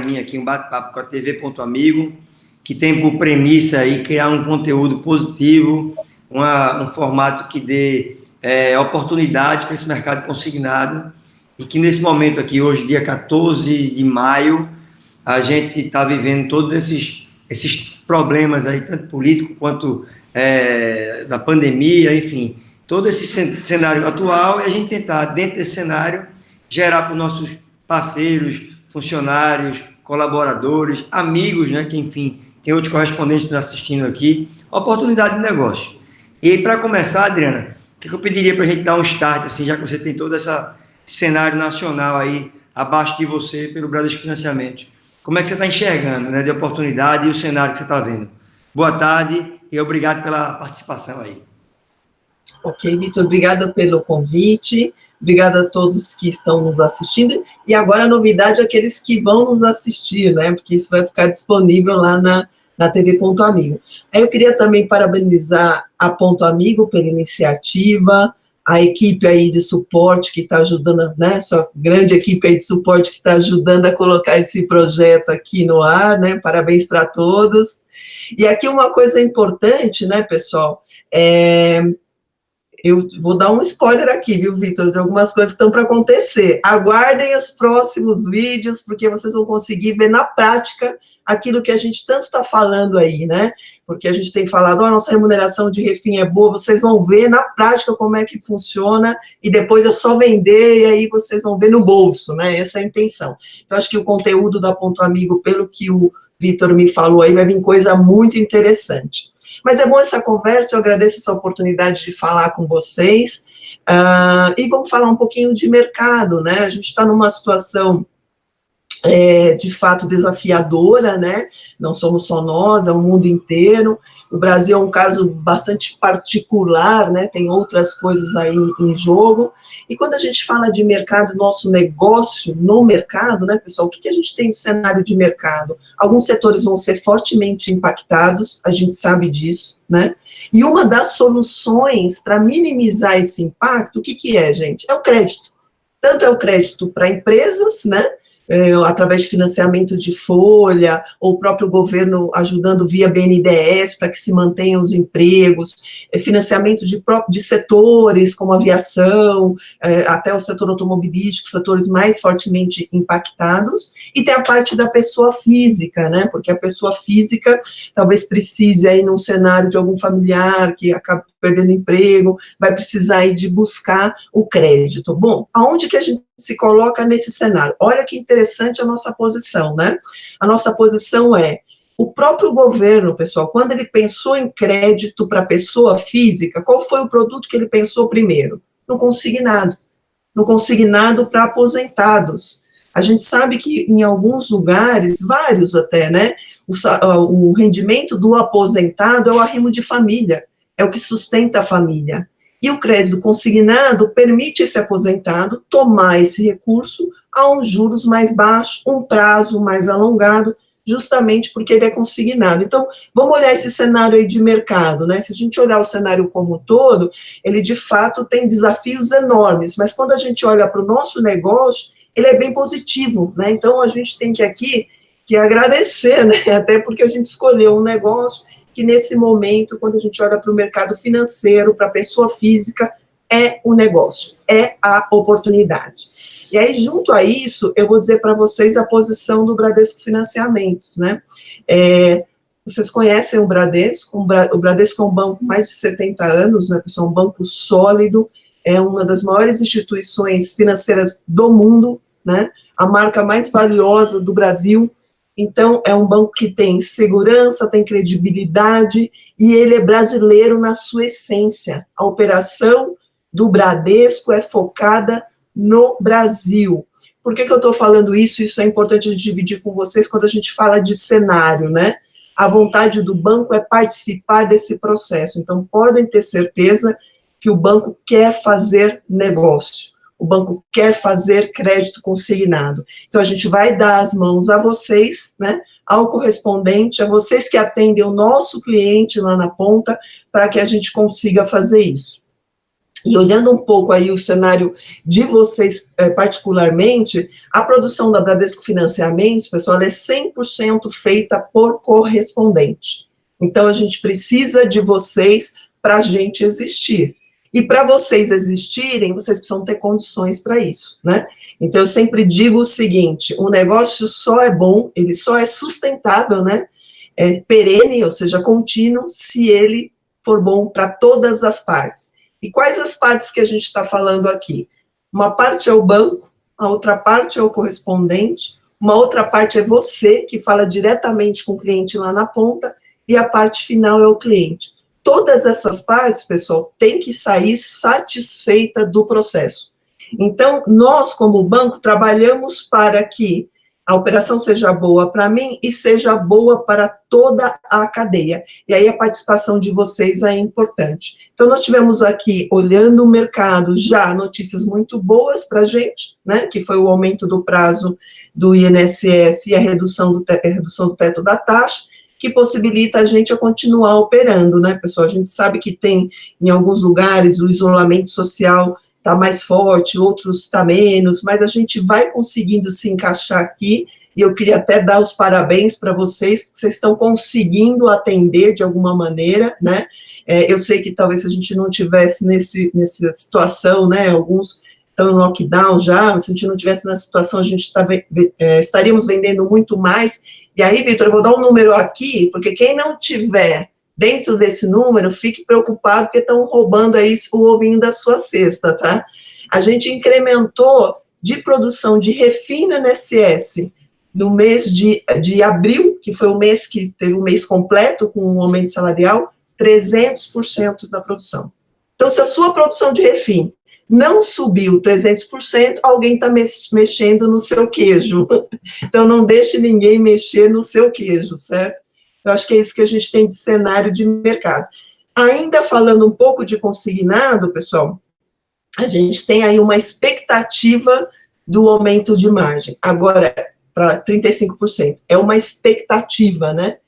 programinha aqui, um bate-papo com a TV Ponto Amigo, que tem por premissa aí criar um conteúdo positivo, um formato que dê oportunidade para esse mercado consignado, e que nesse momento aqui, hoje, dia 14 de maio, a gente está vivendo todos esses problemas aí, tanto político quanto da pandemia, enfim, todo esse cenário atual, e a gente tentar, dentro desse cenário, gerar para os nossos parceiros, funcionários, colaboradores, amigos, né, que, enfim, tem outros correspondentes nos assistindo aqui, oportunidade de negócio. E para começar, Adriana, o que eu pediria para a gente dar um start, assim, já que você tem todo esse cenário nacional aí, abaixo de você, pelo Bradesco Financiamentos. Como é que você está enxergando, né, de oportunidade e o cenário que você está vendo? Boa tarde e obrigado pela participação aí. Ok, Vitor, obrigada pelo convite, obrigada a todos que estão nos assistindo, e agora a novidade é aqueles que vão nos assistir, né, porque isso vai ficar disponível lá na TV Ponto Amigo. Aí eu queria também parabenizar a Ponto Amigo pela iniciativa, a equipe aí de suporte que está ajudando, né, sua grande equipe aí de suporte que está ajudando a colocar esse projeto aqui no ar, né, parabéns para todos. E aqui uma coisa importante, né, pessoal, eu vou dar um spoiler aqui, viu, Vitor, de algumas coisas que estão para acontecer. Aguardem os próximos vídeos, porque vocês vão conseguir ver na prática aquilo que a gente tanto está falando aí, né? Porque a gente tem falado, a nossa remuneração de refim é boa, vocês vão ver na prática como é que funciona, e depois é só vender, e aí vocês vão ver no bolso, né? Essa é a intenção. Então, acho que o conteúdo da Ponto Amigo, pelo que o Vitor me falou aí, vai vir coisa muito interessante. Mas é bom essa conversa, eu agradeço essa oportunidade de falar com vocês, e vamos falar um pouquinho de mercado, né? A gente está numa situação de fato desafiadora, né? Não somos só nós, é o mundo inteiro. O Brasil é um caso bastante particular, né? Tem outras coisas aí em jogo. E quando a gente fala de mercado, nosso negócio no mercado, né, pessoal, o que a gente tem no cenário de mercado? Alguns setores vão ser fortemente impactados, a gente sabe disso, né? E uma das soluções para minimizar esse impacto, o que é, gente? É o crédito. Tanto é o crédito para empresas, né? Através de financiamento de folha, ou o próprio governo ajudando via BNDES para que se mantenham os empregos, financiamento de setores como aviação, até o setor automobilístico, setores mais fortemente impactados, e tem a parte da pessoa física, né, porque a pessoa física talvez precise aí num cenário de algum familiar que acaba perdendo emprego, vai precisar aí de buscar o crédito. Bom, aonde que a gente se coloca nesse cenário? Olha que interessante a nossa posição, né? A nossa posição é, o próprio governo, pessoal, quando ele pensou em crédito para pessoa física, qual foi o produto que ele pensou primeiro? No consignado. No consignado para aposentados. A gente sabe que em alguns lugares, vários até, né? O rendimento do aposentado é o arrimo de família, é o que sustenta a família. E o crédito consignado permite esse aposentado tomar esse recurso a uns juros mais baixos, um prazo mais alongado, justamente porque ele é consignado. Então, vamos olhar esse cenário aí de mercado, né? Se a gente olhar o cenário como um todo, ele de fato tem desafios enormes, mas quando a gente olha para o nosso negócio, ele é bem positivo, né? Então, a gente tem que agradecer, né? Até porque a gente escolheu um negócio que nesse momento, quando a gente olha para o mercado financeiro, para a pessoa física, é o negócio, é a oportunidade. E aí, junto a isso, eu vou dizer para vocês a posição do Bradesco Financiamentos, né? Vocês conhecem o Bradesco é um banco com mais de 70 anos, né, pessoal? Um banco sólido, é uma das maiores instituições financeiras do mundo, né? A marca mais valiosa do Brasil. Então, é um banco que tem segurança, tem credibilidade, e ele é brasileiro na sua essência. A operação do Bradesco é focada no Brasil. Por que eu estou falando isso? Isso é importante de dividir com vocês quando a gente fala de cenário, né? A vontade do banco é participar desse processo. Então, podem ter certeza que o banco quer fazer negócio. O banco quer fazer crédito consignado. Então, a gente vai dar as mãos a vocês, né, ao correspondente, a vocês que atendem o nosso cliente lá na ponta, para que a gente consiga fazer isso. E olhando um pouco aí o cenário de vocês particularmente, a produção da Bradesco Financiamentos, pessoal, ela é 100% feita por correspondente. Então, a gente precisa de vocês para a gente existir. E para vocês existirem, vocês precisam ter condições para isso, né? Então, eu sempre digo o seguinte, o negócio só é bom, ele só é sustentável, né? É perene, ou seja, contínuo, se ele for bom para todas as partes. E quais as partes que a gente está falando aqui? Uma parte é o banco, a outra parte é o correspondente, uma outra parte é você, que fala diretamente com o cliente lá na ponta, e a parte final é o cliente. Todas essas partes, pessoal, têm que sair satisfeita do processo. Então, nós, como banco, trabalhamos para que a operação seja boa para mim e seja boa para toda a cadeia. E aí a participação de vocês é importante. Então, nós tivemos aqui, olhando o mercado, já notícias muito boas para a gente, né, que foi o aumento do prazo do INSS e a redução do teto da taxa, que possibilita a gente a continuar operando, né, pessoal? A gente sabe que tem, em alguns lugares, o isolamento social está mais forte, outros está menos, mas a gente vai conseguindo se encaixar aqui, e eu queria até dar os parabéns para vocês, porque vocês estão conseguindo atender de alguma maneira, né? Eu sei que talvez se a gente não tivesse nessa situação, né, alguns estão em lockdown já, se a gente não tivesse nessa situação, a gente estaríamos vendendo muito mais. E aí, Vitor, eu vou dar um número aqui, porque quem não tiver dentro desse número, fique preocupado, porque estão roubando aí o ovinho da sua cesta, tá? A gente incrementou de produção de refino INSS no mês de abril, que foi o mês que teve um mês completo com um aumento salarial, 300% da produção. Então, se a sua produção de refino não subiu 300%, alguém está mexendo no seu queijo. Então, não deixe ninguém mexer no seu queijo, certo? Eu acho que é isso que a gente tem de cenário de mercado. Ainda falando um pouco de consignado, pessoal, a gente tem aí uma expectativa do aumento de margem. Agora, para 35%. É uma expectativa, né?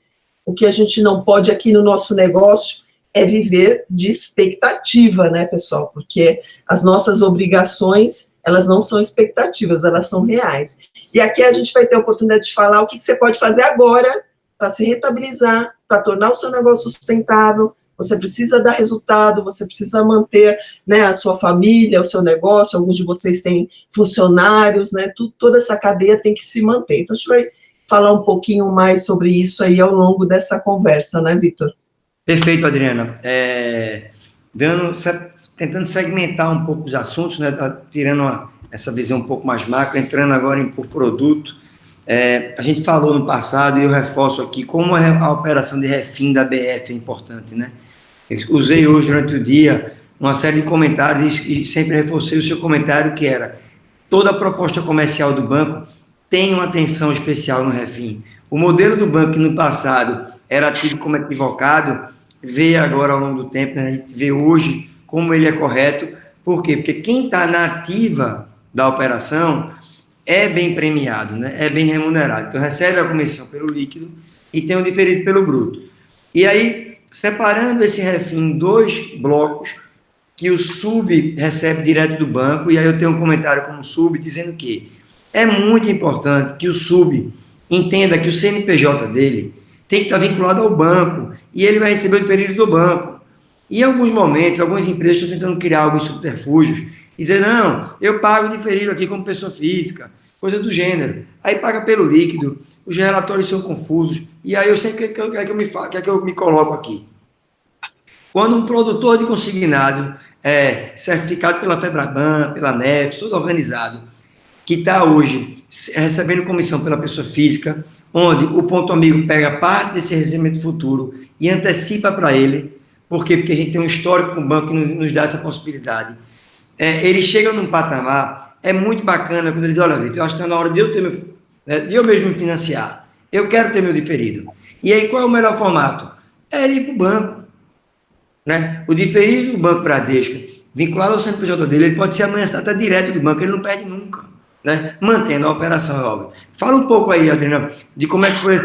O que a gente não pode aqui no nosso negócio é viver de expectativa, né, pessoal? Porque as nossas obrigações, elas não são expectativas, elas são reais. E aqui a gente vai ter a oportunidade de falar o que você pode fazer agora para se rentabilizar, para tornar o seu negócio sustentável. Você precisa dar resultado, você precisa manter, né, a sua família, o seu negócio, alguns de vocês têm funcionários, né, toda essa cadeia tem que se manter. Então, a gente vai falar um pouquinho mais sobre isso aí ao longo dessa conversa, né, Vitor? Perfeito, Adriana. Tentando segmentar um pouco os assuntos, né, tirando essa visão um pouco mais macro, entrando agora por produto. A gente falou no passado, e eu reforço aqui, como a operação de refim da BF é importante, né? Eu usei hoje, durante o dia, uma série de comentários e sempre reforcei o seu comentário, que era: toda a proposta comercial do banco tem uma atenção especial no refim. O modelo do banco, que no passado era tido como equivocado, vê agora, ao longo do tempo, né, a gente vê hoje como ele é correto. Por quê? Porque quem está na ativa da operação é bem premiado, né? É bem remunerado. Então, recebe a comissão pelo líquido e tem o diferido pelo bruto. E aí, separando esse refim em dois blocos, que o sub recebe direto do banco, e aí eu tenho um comentário como sub dizendo que é muito importante que o sub entenda que o CNPJ dele tem que estar vinculado ao banco, e ele vai receber o diferido do banco. E em alguns momentos, algumas empresas estão tentando criar alguns subterfúgios, e dizer: não, eu pago diferido aqui como pessoa física, coisa do gênero. Aí paga pelo líquido, os relatórios são confusos, e aí eu sempre quero que eu me coloco aqui. Quando um produtor de consignado certificado pela Febraban, pela NEPS, todo organizado, que está hoje recebendo comissão pela pessoa física, onde o ponto amigo pega parte desse recebimento futuro e antecipa para ele. Por quê? Porque a gente tem um histórico com o banco que nos dá essa possibilidade. Ele chega num patamar, é muito bacana quando ele diz: olha, Vitor, eu acho que está na hora de eu mesmo me financiar. Eu quero ter meu diferido. E aí, qual é o melhor formato? É ele ir para o banco. Né? O diferido do Banco Bradesco, vinculado ao CNPJ dele, ele pode ser amanhã até direto do banco, ele não perde nunca. Né? Mantendo a operação, é óbvio. Fala um pouco aí, Adriana, de como é que foi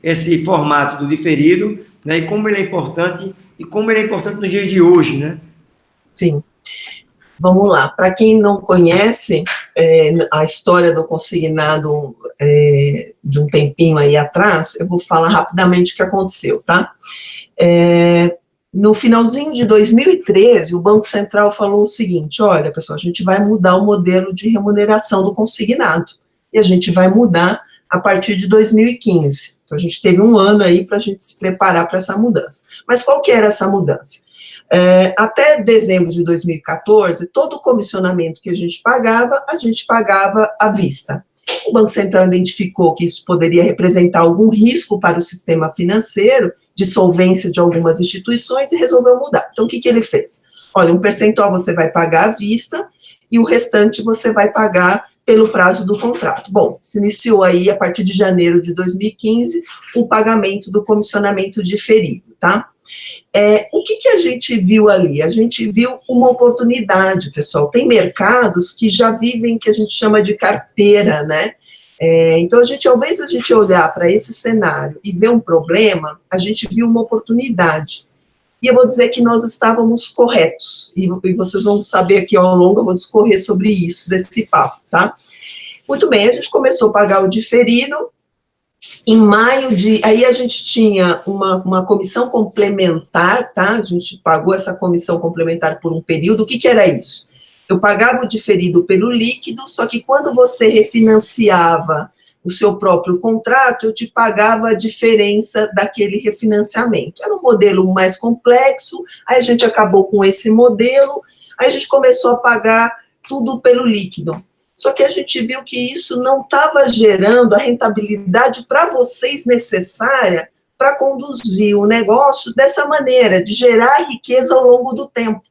esse formato do diferido, né? E como ele é importante nos dias de hoje, né? Sim. Vamos lá, para quem não conhece a história do consignado de um tempinho aí atrás, eu vou falar rapidamente o que aconteceu, tá? No finalzinho de 2013, o Banco Central falou o seguinte: olha, pessoal, a gente vai mudar o modelo de remuneração do consignado, e a gente vai mudar a partir de 2015. Então, a gente teve um ano aí para a gente se preparar para essa mudança. Mas qual que era essa mudança? Até dezembro de 2014, todo o comissionamento que a gente pagava à vista. O Banco Central identificou que isso poderia representar algum risco para o sistema financeiro, de solvência de algumas instituições, e resolveu mudar. Então, o que ele fez? Olha, um percentual você vai pagar à vista, e o restante você vai pagar pelo prazo do contrato. Bom, se iniciou aí, a partir de janeiro de 2015, o pagamento do comissionamento diferido, tá? O que a gente viu ali? A gente viu uma oportunidade, pessoal. Tem mercados que já vivem, que a gente chama de carteira, né? Então, ao invés de a gente olhar para esse cenário e ver um problema, a gente viu uma oportunidade. E eu vou dizer que nós estávamos corretos. E vocês vão saber aqui ao longo, eu vou discorrer sobre isso, desse papo, tá? Muito bem, a gente começou a pagar o diferido. Em maio aí a gente tinha uma comissão complementar, tá? A gente pagou essa comissão complementar por um período. O que era isso? Eu pagava o diferido pelo líquido, só que quando você refinanciava o seu próprio contrato, eu te pagava a diferença daquele refinanciamento. Era um modelo mais complexo, aí a gente acabou com esse modelo, aí a gente começou a pagar tudo pelo líquido. Só que a gente viu que isso não estava gerando a rentabilidade para vocês necessária para conduzir o negócio dessa maneira, de gerar riqueza ao longo do tempo.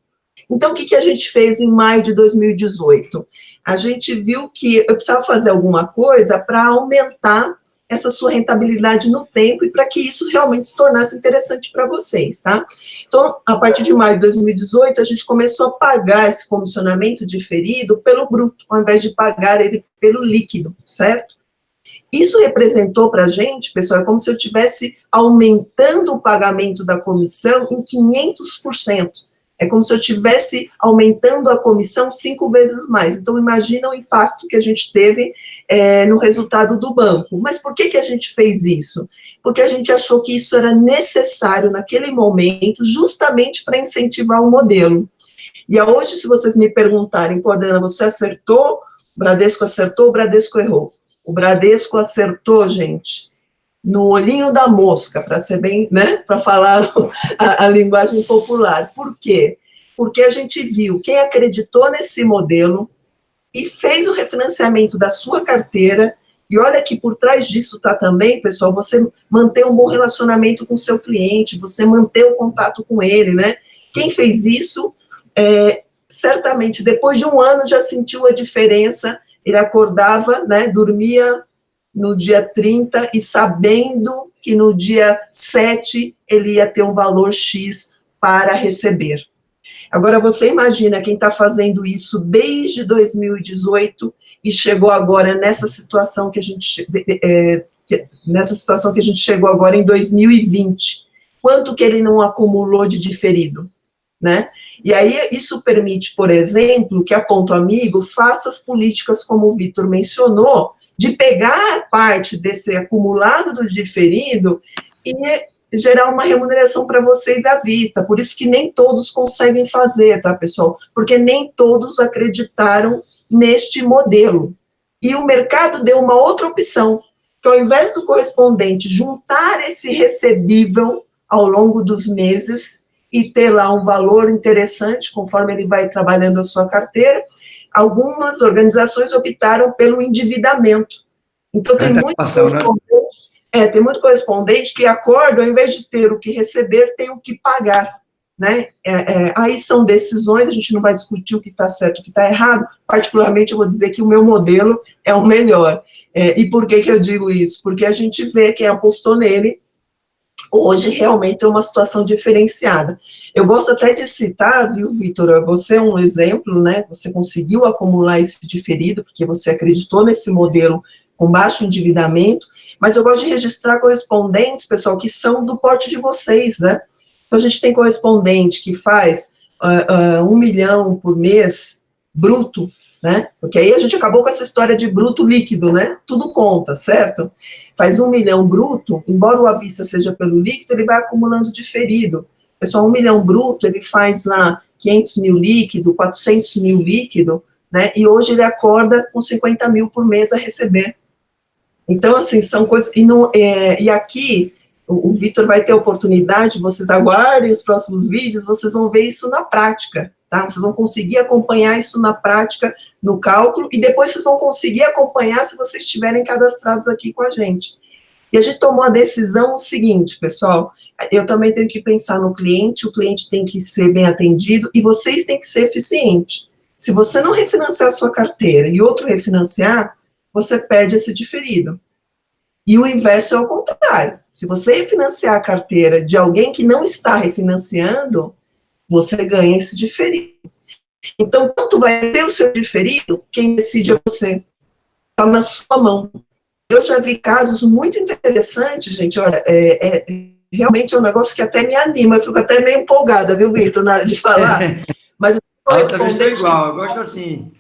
Então, o que a gente fez em maio de 2018? A gente viu que eu precisava fazer alguma coisa para aumentar essa sua rentabilidade no tempo e para que isso realmente se tornasse interessante para vocês, tá? Então, a partir de maio de 2018, a gente começou a pagar esse comissionamento diferido pelo bruto, ao invés de pagar ele pelo líquido, certo? Isso representou para a gente, pessoal, é como se eu estivesse aumentando o pagamento da comissão em 500%. É como se eu estivesse aumentando a comissão 5 vezes mais. Então, imagina o impacto que a gente teve no resultado do banco. Mas por que a gente fez isso? Porque a gente achou que isso era necessário naquele momento, justamente para incentivar o modelo. E hoje, se vocês me perguntarem, pô, Adriana, você acertou? O Bradesco acertou, o Bradesco errou. O Bradesco acertou, gente, no olhinho da mosca, para ser bem, né, para falar a linguagem popular. Por quê? Porque a gente viu quem acreditou nesse modelo e fez o refinanciamento da sua carteira, e olha que por trás disso está também, pessoal, você manter um bom relacionamento com o seu cliente, você manter o contato com ele, né? Quem fez isso, certamente, depois de um ano já sentiu a diferença, ele acordava, né, dormia no dia 30 e sabendo que no dia 7 ele ia ter um valor X para receber. Agora, você imagina quem está fazendo isso desde 2018 e chegou agora nessa situação que a gente chegou agora em 2020. Quanto que ele não acumulou de diferido, né? E aí isso permite, por exemplo, que a Ponto Amigo faça as políticas como o Vitor mencionou, de pegar parte desse acumulado do diferido e gerar uma remuneração para vocês à vista. Por isso que nem todos conseguem fazer, tá, pessoal? Porque nem todos acreditaram neste modelo. E o mercado deu uma outra opção, que ao invés do correspondente juntar esse recebível ao longo dos meses e ter lá um valor interessante, conforme ele vai trabalhando a sua carteira, algumas organizações optaram pelo endividamento. Então, tem muito correspondente, tem muito correspondente que acorda, ao invés de ter o que receber, tem o que pagar, né? Aí são decisões, a gente não vai discutir o que está certo e o que está errado, particularmente eu vou dizer que o meu modelo é o melhor. E por que eu digo isso? Porque a gente vê quem apostou nele, hoje realmente é uma situação diferenciada. Eu gosto até de citar, viu, Vitor, você é um exemplo, né, você conseguiu acumular esse diferido, porque você acreditou nesse modelo com baixo endividamento, mas eu gosto de registrar correspondentes, pessoal, que são do porte de vocês, né? Então, a gente tem correspondente que faz 1 milhão por mês, bruto, né? Porque aí a gente acabou com essa história de bruto líquido, né? Tudo conta, certo? Faz 1 milhão bruto, embora o à vista seja pelo líquido, ele vai acumulando diferido. Pessoal, 1 milhão bruto, ele faz lá 500 mil líquido, 400 mil líquido, né? E hoje ele acorda com 50 mil por mês a receber. Então, assim, são coisas... E aqui, o Vitor vai ter oportunidade, vocês aguardem os próximos vídeos, vocês vão ver isso na prática, tá? Vocês vão conseguir acompanhar isso na prática, no cálculo, e depois vocês vão conseguir acompanhar se vocês estiverem cadastrados aqui com a gente. E a gente tomou a decisão seguinte, pessoal, eu também tenho que pensar no cliente, o cliente tem que ser bem atendido, e vocês têm que ser eficientes. Se você não refinanciar a sua carteira e outro refinanciar, você perde esse diferido. E o inverso é o contrário. Se você refinanciar a carteira de alguém que não está refinanciando, você ganha esse diferido. Então, quanto vai ter o seu diferido, quem decide é você. Está na sua mão. Eu já vi casos muito interessantes, gente, olha, realmente é um negócio que até me anima, eu fico até meio empolgada, viu, Vitor, na hora de falar. Mas eu também estou igual, eu gosto assim.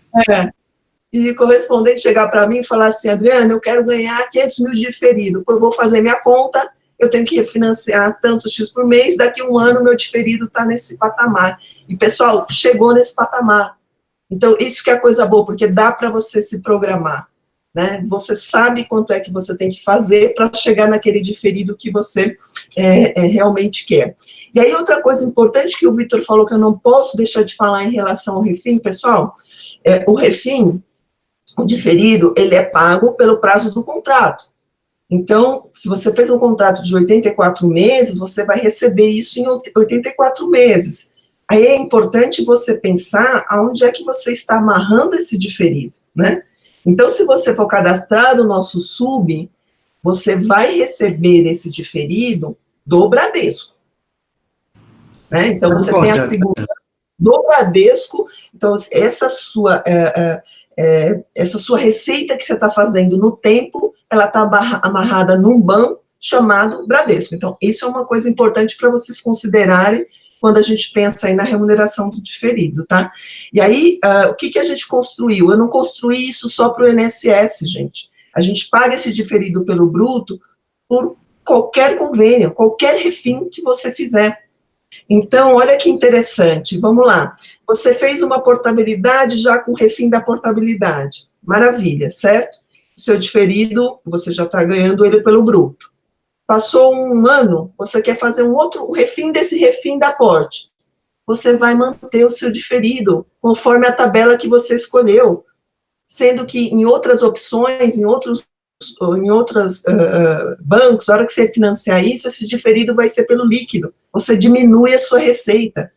E o correspondente chegar para mim e falar assim, Adriana, eu quero ganhar 500 mil de diferido, eu vou fazer minha conta, eu tenho que refinanciar tanto X por mês, daqui a um ano meu diferido está nesse patamar. E, pessoal, chegou nesse patamar. Então, isso que é coisa boa, porque dá para você se programar, né? Você sabe quanto é que você tem que fazer para chegar naquele diferido que você realmente quer. E aí, outra coisa importante que o Vitor falou, que eu não posso deixar de falar em relação ao refim, pessoal, o refim, o diferido, ele é pago pelo prazo do contrato. Então, se você fez um contrato de 84 meses, você vai receber isso em 84 meses. Aí é importante você pensar aonde é que você está amarrando esse diferido, né? Então, se você for cadastrado no nosso sub, você vai receber esse diferido do Bradesco, né? Então, você tem a segurança do Bradesco, então, essa sua receita que você está fazendo no tempo, ela está amarrada num banco chamado Bradesco. Então, isso é uma coisa importante para vocês considerarem quando a gente pensa aí na remuneração do diferido, tá? E aí, o que a gente construiu? Eu não construí isso só para o INSS, gente. A gente paga esse diferido pelo bruto por qualquer convênio, qualquer refim que você fizer. Então, olha que interessante, vamos lá. Você fez uma portabilidade já com o refim da portabilidade. Maravilha, certo? O seu diferido, você já está ganhando ele pelo bruto. Passou um ano, você quer fazer um refim desse refim da porte. Você vai manter o seu diferido, conforme a tabela que você escolheu. Sendo que em outras opções, em outros bancos, na hora que você financiar isso, esse diferido vai ser pelo líquido. Você diminui a sua receita.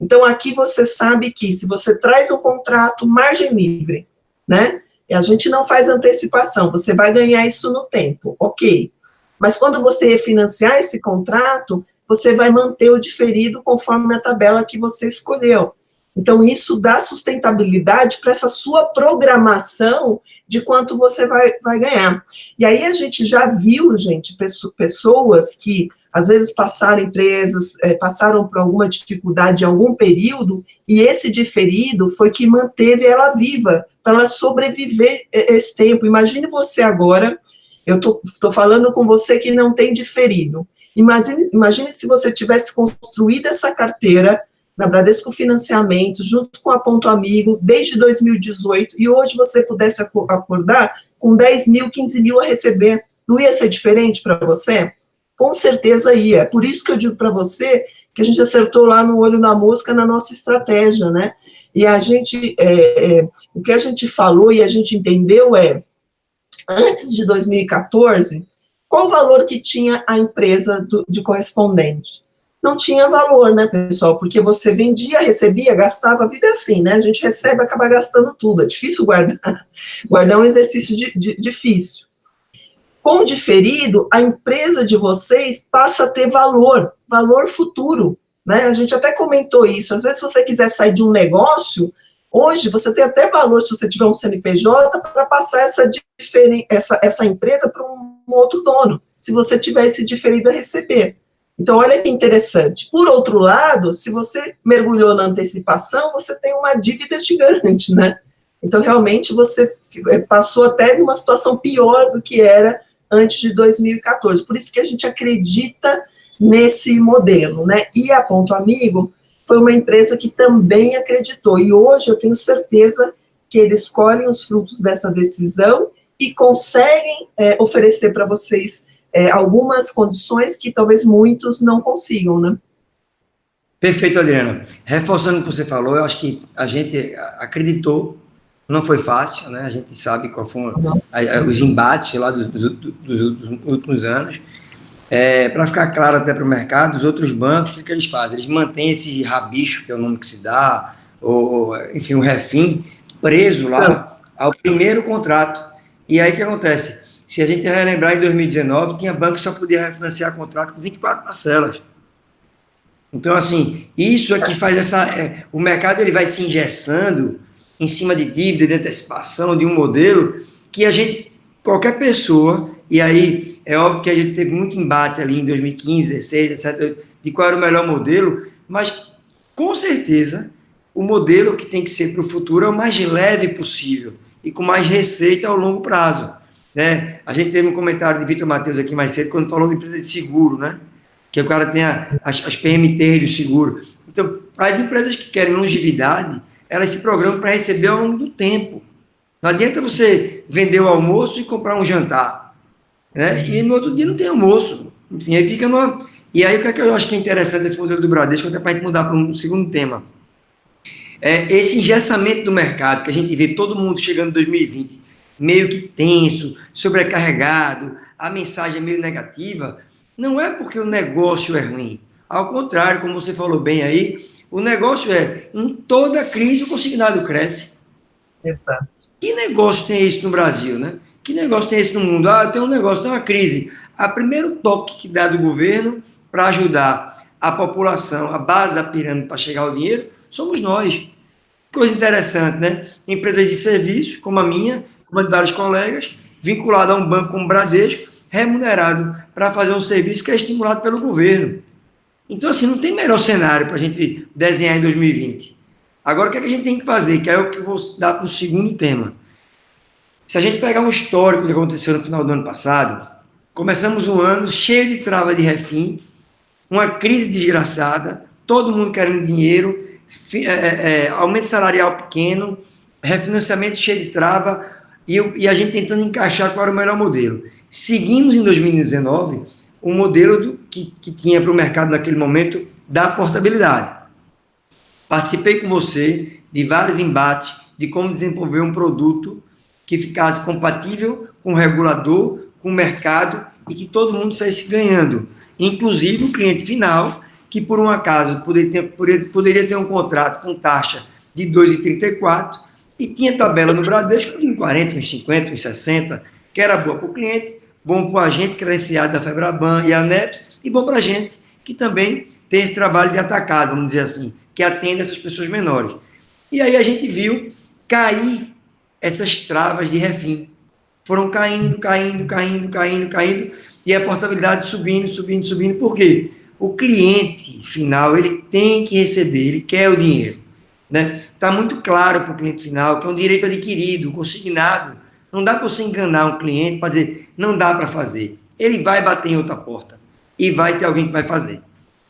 Então, aqui você sabe que se você traz um contrato margem livre, né? E a gente não faz antecipação, você vai ganhar isso no tempo, ok. Mas quando você refinanciar esse contrato, você vai manter o diferido conforme a tabela que você escolheu. Então, isso dá sustentabilidade para essa sua programação de quanto você vai ganhar. E aí a gente já viu, gente, pessoas que às vezes passaram por alguma dificuldade em algum período, e esse diferido foi que manteve ela viva, para ela sobreviver esse tempo. Imagine você agora, eu estou falando com você que não tem diferido. Imagine se você tivesse construído essa carteira na Bradesco Financiamento, junto com a Ponto Amigo, desde 2018, e hoje você pudesse acordar com 10 mil, 15 mil a receber. Não ia ser diferente para você? Com certeza ia. Por isso que eu digo para você que a gente acertou lá no olho na mosca na nossa estratégia, né? E a gente, o que a gente falou e a gente entendeu antes de 2014, qual o valor que tinha a empresa de correspondente? Não tinha valor, né, pessoal? Porque você vendia, recebia, gastava, a vida é assim, né? A gente recebe, acaba gastando tudo. É difícil guardar. Guardar é um exercício difícil. Com o diferido, a empresa de vocês passa a ter valor futuro, né? A gente até comentou isso. Às vezes, se você quiser sair de um negócio, hoje você tem até valor, se você tiver um CNPJ, para passar essa empresa para um outro dono, se você tiver esse diferido a receber. Então, olha que interessante. Por outro lado, se você mergulhou na antecipação, você tem uma dívida gigante, né? Então, realmente, você passou até numa situação pior do que era antes de 2014. Por isso que a gente acredita nesse modelo, né? E a Ponto Amigo foi uma empresa que também acreditou. E hoje eu tenho certeza que eles colhem os frutos dessa decisão e conseguem oferecer para vocês algumas condições que talvez muitos não consigam, né? Perfeito, Adriana. Reforçando o que você falou, eu acho que a gente acreditou, não foi fácil, né? A gente sabe qual foram os embates lá dos últimos anos. Para ficar claro até para o mercado, os outros bancos, o que eles fazem? Eles mantêm esse rabicho, que é o nome que se dá, ou, enfim, o refim, preso lá ao primeiro contrato. E aí o que acontece? Se a gente relembrar, em 2019, tinha banco que só podia refinanciar contrato com 24 parcelas. Então, assim, isso é que faz o mercado ele vai se engessando em cima de dívida, de antecipação, de um modelo que a gente, qualquer pessoa, e aí é óbvio que a gente teve muito embate ali em 2015, 2016, 2017, de qual era o melhor modelo, mas com certeza o modelo que tem que ser para o futuro é o mais leve possível e com mais receita ao longo prazo, né? A gente teve um comentário de Vitor Matheus aqui mais cedo, quando falou de empresa de seguro, né? Que o cara tem as PMT do seguro. Então, as empresas que querem longevidade, elas se programam para receber ao longo do tempo. Não adianta você vender o almoço e comprar um jantar, né? E no outro dia não tem almoço. Enfim, aí fica numa... E aí o que é que eu acho que é interessante desse modelo do Bradesco, até para a gente mudar para um segundo tema. Esse engessamento do mercado, que a gente vê todo mundo chegando em 2020, meio que tenso, sobrecarregado, a mensagem é meio negativa, não é porque o negócio é ruim. Ao contrário, como você falou bem aí, o negócio em toda crise o consignado cresce. Exato. Que negócio tem isso no Brasil, né? Que negócio tem isso no mundo? Tem um negócio, tem uma crise. O primeiro toque que dá do governo para ajudar a população, a base da pirâmide para chegar ao dinheiro, somos nós. Coisa interessante, né? Empresas de serviços, como a minha, como a de vários colegas, vinculada a um banco como o Bradesco, remunerado para fazer um serviço que é estimulado pelo governo. Então, assim, não tem melhor cenário para a gente desenhar em 2020. Agora, o que a gente tem que fazer? Que é o que eu vou dar para o segundo tema. Se a gente pegar um histórico do que aconteceu no final do ano passado, começamos um ano cheio de trava de refim, uma crise desgraçada, todo mundo querendo dinheiro, aumento salarial pequeno, refinanciamento cheio de trava, e a gente tentando encaixar qual era o melhor modelo. Seguimos em 2019 o modelo que tinha para o mercado naquele momento da portabilidade. Participei com você de vários embates de como desenvolver um produto que ficasse compatível com o regulador, com o mercado e que todo mundo saísse ganhando. Inclusive o cliente final, que por um acaso poderia ter um contrato com taxa de 2,34 e tinha tabela no Bradesco de 40, uns 50, uns 60, que era boa para o cliente, bom para a gente credenciado da Febraban e a ANEPS, e bom para a gente que também tem esse trabalho de atacado, vamos dizer assim, que atende essas pessoas menores. E aí a gente viu cair essas travas de refim. Foram caindo, e a portabilidade subindo. Por quê? O cliente final, ele tem que receber, ele quer o dinheiro. Está muito claro para o cliente final que é um direito adquirido, consignado. Não dá para você enganar um cliente para dizer, não dá para fazer. Ele vai bater em outra porta e vai ter alguém que vai fazer.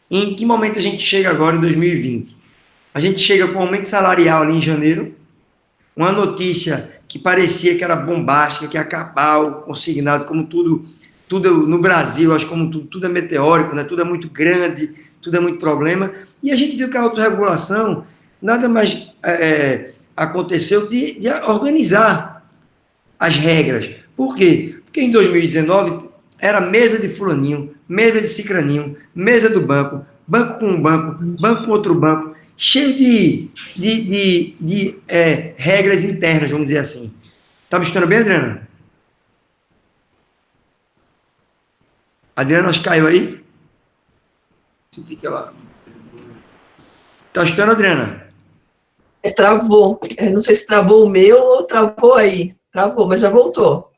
E em que momento a gente chega agora em 2020? A gente chega com aumento salarial ali em janeiro, uma notícia que parecia que era bombástica, que ia acabar o consignado, como tudo no Brasil, acho como tudo é meteórico, né? Tudo é muito grande, tudo é muito problema. E a gente viu que a autorregulação nada mais aconteceu de organizar as regras. Por quê? Porque em 2019 era mesa de fulaninho, mesa de cicraninho, mesa do banco, banco com um banco, banco com outro banco, cheio de regras internas, vamos dizer assim. Tá me escutando bem, Adriana? Adriana, acho que caiu aí? Senti que ela... Tá escutando, Adriana? Travou. Não sei se travou o meu ou travou aí. Travou, mas já voltou.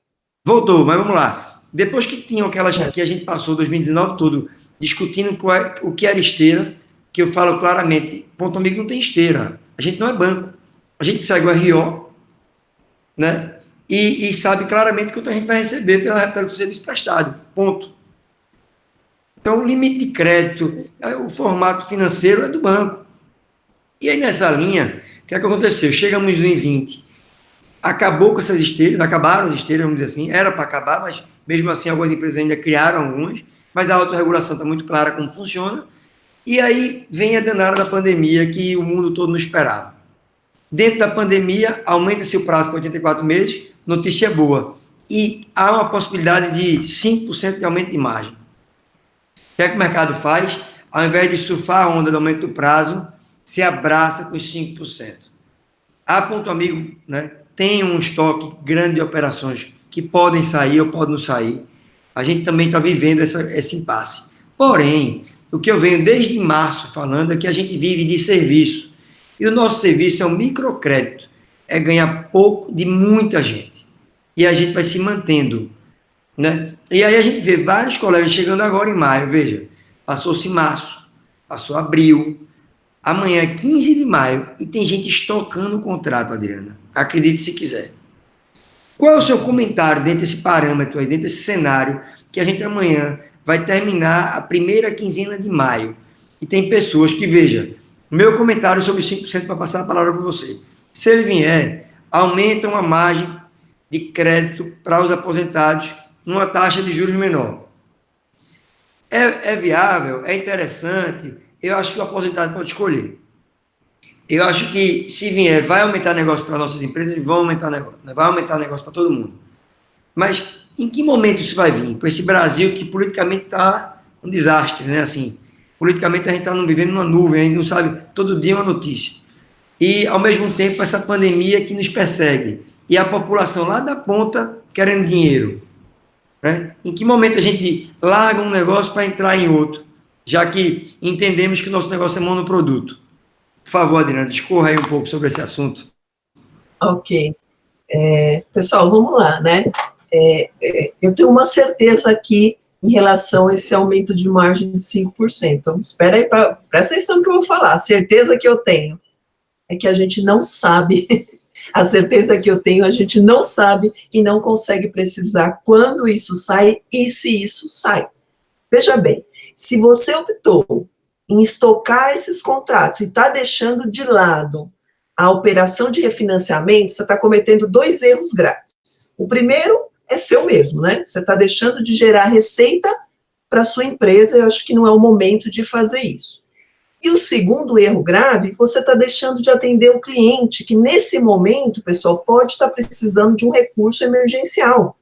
Voltou, mas vamos lá. Depois que tinham aquelas que a gente passou 2019 tudo, discutindo o que era esteira, que eu falo claramente, Ponto Amigo não tem esteira, a gente não é banco, a gente segue o RO, né? E sabe claramente quanto a gente vai receber pelo serviço prestado, ponto. Então, o limite de crédito, o formato financeiro é do banco. E aí, nessa linha, o que é que aconteceu? Chegamos em 20, acabou com essas esteiras, acabaram as esteiras, vamos dizer assim, era para acabar, mas mesmo assim algumas empresas ainda criaram algumas, mas a autorregulação está muito clara como funciona, e aí vem a danada da pandemia que o mundo todo não esperava. Dentro da pandemia, aumenta-se o prazo para 84 meses, notícia boa, e há uma possibilidade de 5% de aumento de margem. O que é que o mercado faz? Ao invés de surfar a onda do aumento do prazo, se abraça com os 5%. A Ponto Amigo, né, tem um estoque grande de operações que podem sair ou podem não sair. A gente também está vivendo esse impasse. Porém, o que eu venho desde março falando é que a gente vive de serviço. E o nosso serviço é um microcrédito. É ganhar pouco de muita gente. E a gente vai se mantendo, né? E aí a gente vê vários colegas chegando agora em maio. Veja, passou-se março, passou abril, amanhã é 15 de maio e tem gente estocando o contrato, Adriana. Acredite se quiser. Qual é o seu comentário dentro desse parâmetro aí, dentro desse cenário, que a gente amanhã vai terminar a primeira quinzena de maio? E tem pessoas que, veja, meu comentário sobre 5% para passar a palavra para você. Se ele vier, aumentam a margem de crédito para os aposentados numa taxa de juros menor. É viável? É interessante? Eu acho que o aposentado pode escolher. Eu acho que, se vier, vai aumentar negócio para nossas empresas, vão aumentar negócio, né? Vai aumentar negócio para todo mundo. Mas em que momento isso vai vir? Com esse Brasil que politicamente está um desastre, né? Assim, politicamente a gente está vivendo numa nuvem, a gente não sabe, todo dia uma notícia. E, ao mesmo tempo, essa pandemia que nos persegue. E a população lá da ponta querendo dinheiro. Né? Em que momento a gente larga um negócio para entrar em outro? Já que entendemos que o nosso negócio é monoproduto. Por favor, Adriana, discorra aí um pouco sobre esse assunto. Ok. Pessoal, vamos lá, né? Eu tenho uma certeza aqui em relação a esse aumento de margem de 5%. Então, espera aí, presta atenção no que eu vou falar. A certeza que eu tenho é que a gente não sabe, a certeza que eu tenho, a gente não sabe e não consegue precisar quando isso sai e se isso sai. Veja bem, se você optou em estocar esses contratos e está deixando de lado a operação de refinanciamento, você está cometendo 2 erros graves. O primeiro é seu mesmo, né? Você está deixando de gerar receita para a sua empresa, eu acho que não é o momento de fazer isso. E o segundo erro grave, você está deixando de atender o cliente, que nesse momento, pessoal, pode estar precisando de um recurso emergencial.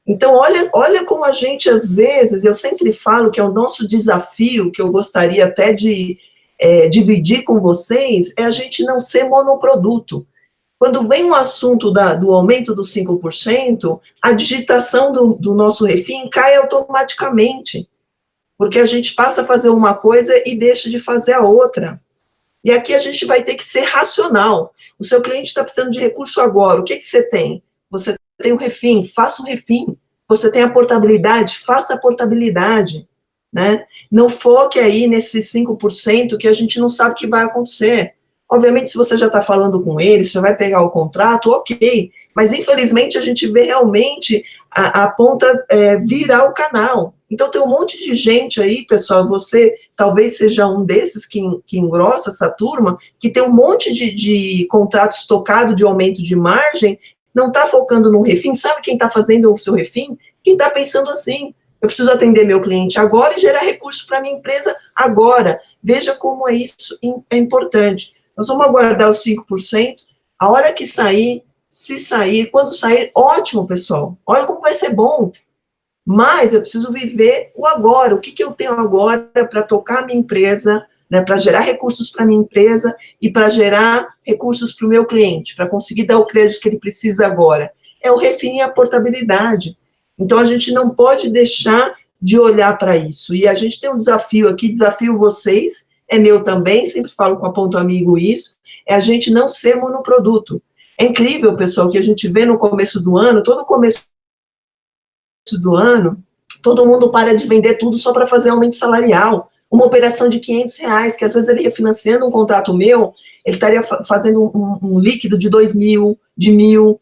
Então, olha como a gente, às vezes, eu sempre falo que é o nosso desafio, que eu gostaria até de dividir com vocês, é a gente não ser monoproduto. Quando vem um assunto do aumento dos 5%, a digitação do nosso refim cai automaticamente, porque a gente passa a fazer uma coisa e deixa de fazer a outra. E aqui a gente vai ter que ser racional. O seu cliente está precisando de recurso agora, o que você tem? Você tem um refim, faça um refim. Você tem a portabilidade, faça a portabilidade, né? Não foque aí nesses 5% que a gente não sabe o que vai acontecer. Obviamente, se você já está falando com ele, você já vai pegar o contrato, ok. Mas, infelizmente, a gente vê realmente a ponta virar o canal. Então, tem um monte de gente aí, pessoal, você talvez seja um desses que engrossa essa turma, que tem um monte de contrato estocado de aumento de margem, não está focando no refim. Sabe quem está fazendo o seu refim? Quem está pensando assim, eu preciso atender meu cliente agora e gerar recursos para minha empresa agora. Veja como isso é importante. Nós vamos aguardar os 5%, a hora que sair, se sair, quando sair, ótimo, pessoal. Olha como vai ser bom. Mas eu preciso viver o agora. O que eu tenho agora para tocar a minha empresa, né, para gerar recursos para a minha empresa e para gerar recursos para o meu cliente, para conseguir dar o crédito que ele precisa agora. É o refim e a portabilidade. Então, a gente não pode deixar de olhar para isso. E a gente tem um desafio aqui, desafio vocês, é meu também, sempre falo com a Ponto Amigo isso, é a gente não ser monoproduto. É incrível, pessoal, que a gente vê no começo do ano, todo começo do ano, Todo mundo para de vender tudo só para fazer aumento salarial. Uma operação de R$ 500, que às vezes ele ia financiando um contrato meu, ele estaria fazendo um líquido de 2.000, de 1.000,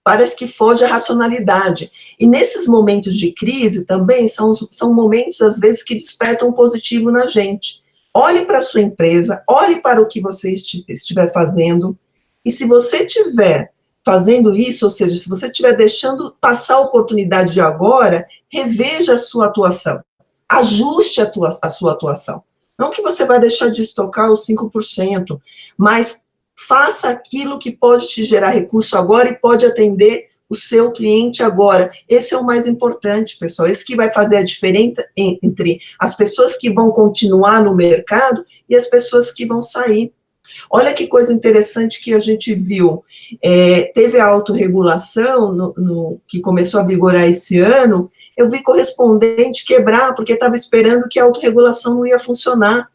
parece que foge à racionalidade. E nesses momentos de crise também são momentos, às vezes, que despertam um positivo na gente. Olhe para a sua empresa, olhe para o que você estiver fazendo, e se você estiver fazendo isso, ou seja, se você estiver deixando passar a oportunidade de agora, reveja a sua atuação, ajuste a sua atuação. Não que você vai deixar de estocar os 5%, mas faça aquilo que pode te gerar recurso agora e pode atender o seu cliente agora. Esse é o mais importante, pessoal. Isso que vai fazer a diferença entre as pessoas que vão continuar no mercado e as pessoas que vão sair. Olha que coisa interessante que a gente viu. Teve a autorregulação que começou a vigorar esse ano. Eu vi correspondente quebrar porque estava esperando que a autorregulação não ia funcionar.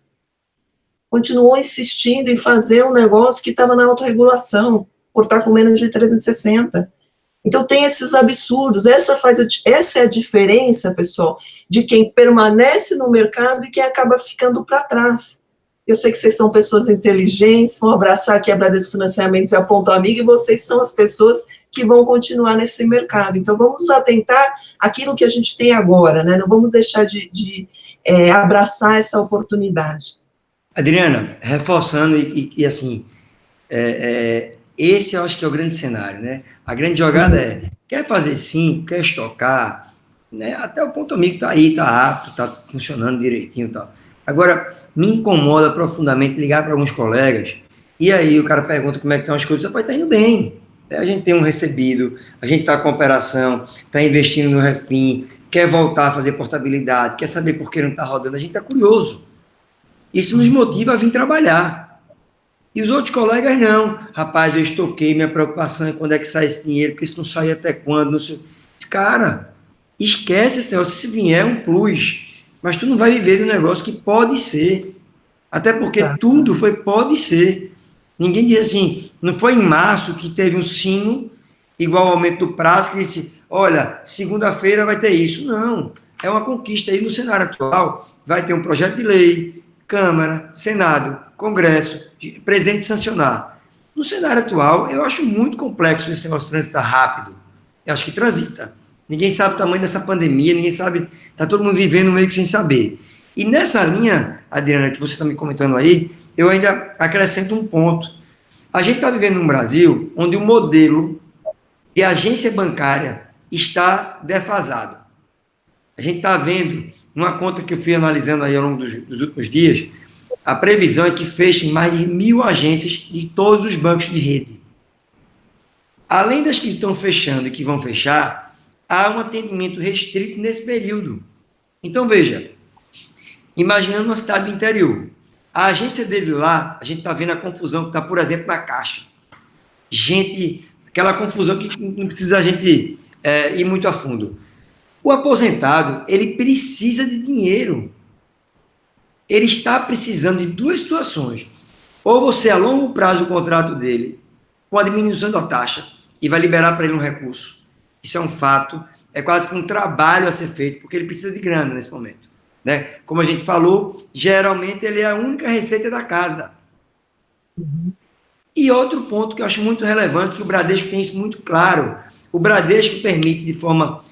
Continuou insistindo em fazer um negócio que estava na autorregulação, por estar com menos de 360. Então, tem esses absurdos. Essa é a diferença, pessoal, de quem permanece no mercado e quem acaba ficando para trás. Eu sei que vocês são pessoas inteligentes, vão abraçar aqui a Bradesco Financiamentos e a Ponto Amigo, e vocês são as pessoas que vão continuar nesse mercado. Então, vamos atentar àquilo que a gente tem agora, né? Não vamos deixar de abraçar essa oportunidade. Adriana, reforçando, assim, esse eu acho que é o grande cenário, né? A grande jogada quer fazer 5, quer estocar, né? Até o Ponto Amigo está aí, está apto, está funcionando direitinho e tal. Agora, me incomoda profundamente ligar para alguns colegas, e aí o cara pergunta como é que estão as coisas, rapaz, está indo bem. A gente tem um recebido, a gente está com operação, está investindo no refim, quer voltar a fazer portabilidade, quer saber por que não está rodando, a gente está curioso. Isso nos motiva a vir trabalhar. E os outros colegas não. Rapaz, eu estoquei, minha preocupação é quando é que sai esse dinheiro, porque isso não sai até quando, não sei. Cara, esquece esse negócio, se vier é um plus, mas tu não vai viver do negócio que pode ser. Até porque tudo pode ser. Ninguém diz assim, não foi em março que teve um sino, igual ao aumento do prazo, que disse, olha, segunda-feira vai ter isso. Não, é uma conquista. Aí no cenário atual, vai ter um projeto de lei, Câmara, Senado, Congresso, presidente sancionar. No cenário atual, eu acho muito complexo esse negócio de transitar rápido. Eu acho que transita. Ninguém sabe o tamanho dessa pandemia, ninguém sabe, está todo mundo vivendo meio que sem saber. E nessa linha, Adriana, que você está me comentando aí, eu ainda acrescento um ponto. A gente está vivendo num Brasil onde o modelo de agência bancária está defasado. A gente está vendo, numa conta que eu fui analisando aí ao longo dos últimos dias, a previsão é que fechem mais de 1.000 agências de todos os bancos de rede. Além das que estão fechando e que vão fechar, há um atendimento restrito nesse período. Então, veja, imaginando uma cidade do interior, a agência dele lá, a gente está vendo a confusão que está, por exemplo, na Caixa. Aquela confusão que não precisa a gente ir muito a fundo. O aposentado, ele precisa de dinheiro. Ele está precisando de duas situações. Ou você alonga o prazo do contrato dele, com a diminuição da taxa, e vai liberar para ele um recurso. Isso é um fato, é quase que um trabalho a ser feito, porque ele precisa de grana nesse momento. Né? Como a gente falou, geralmente ele é a única receita da casa. E outro ponto que eu acho muito relevante, que o Bradesco tem isso muito claro, o Bradesco permite de forma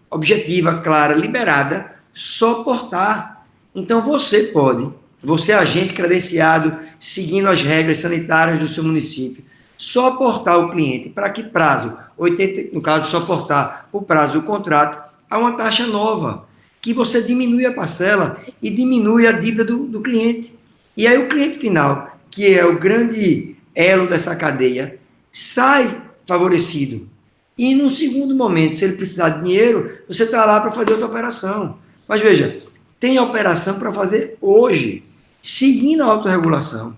objetiva, clara, liberada, só portar. Então você é agente credenciado, seguindo as regras sanitárias do seu município, só portar o cliente. Para que prazo? 80, no caso, só portar o prazo do contrato a uma taxa nova, que você diminui a parcela e diminui a dívida do cliente. E aí o cliente final, que é o grande elo dessa cadeia, sai favorecido. E no segundo momento, se ele precisar de dinheiro, você está lá para fazer outra operação. Mas veja, tem operação para fazer hoje, seguindo a autorregulação,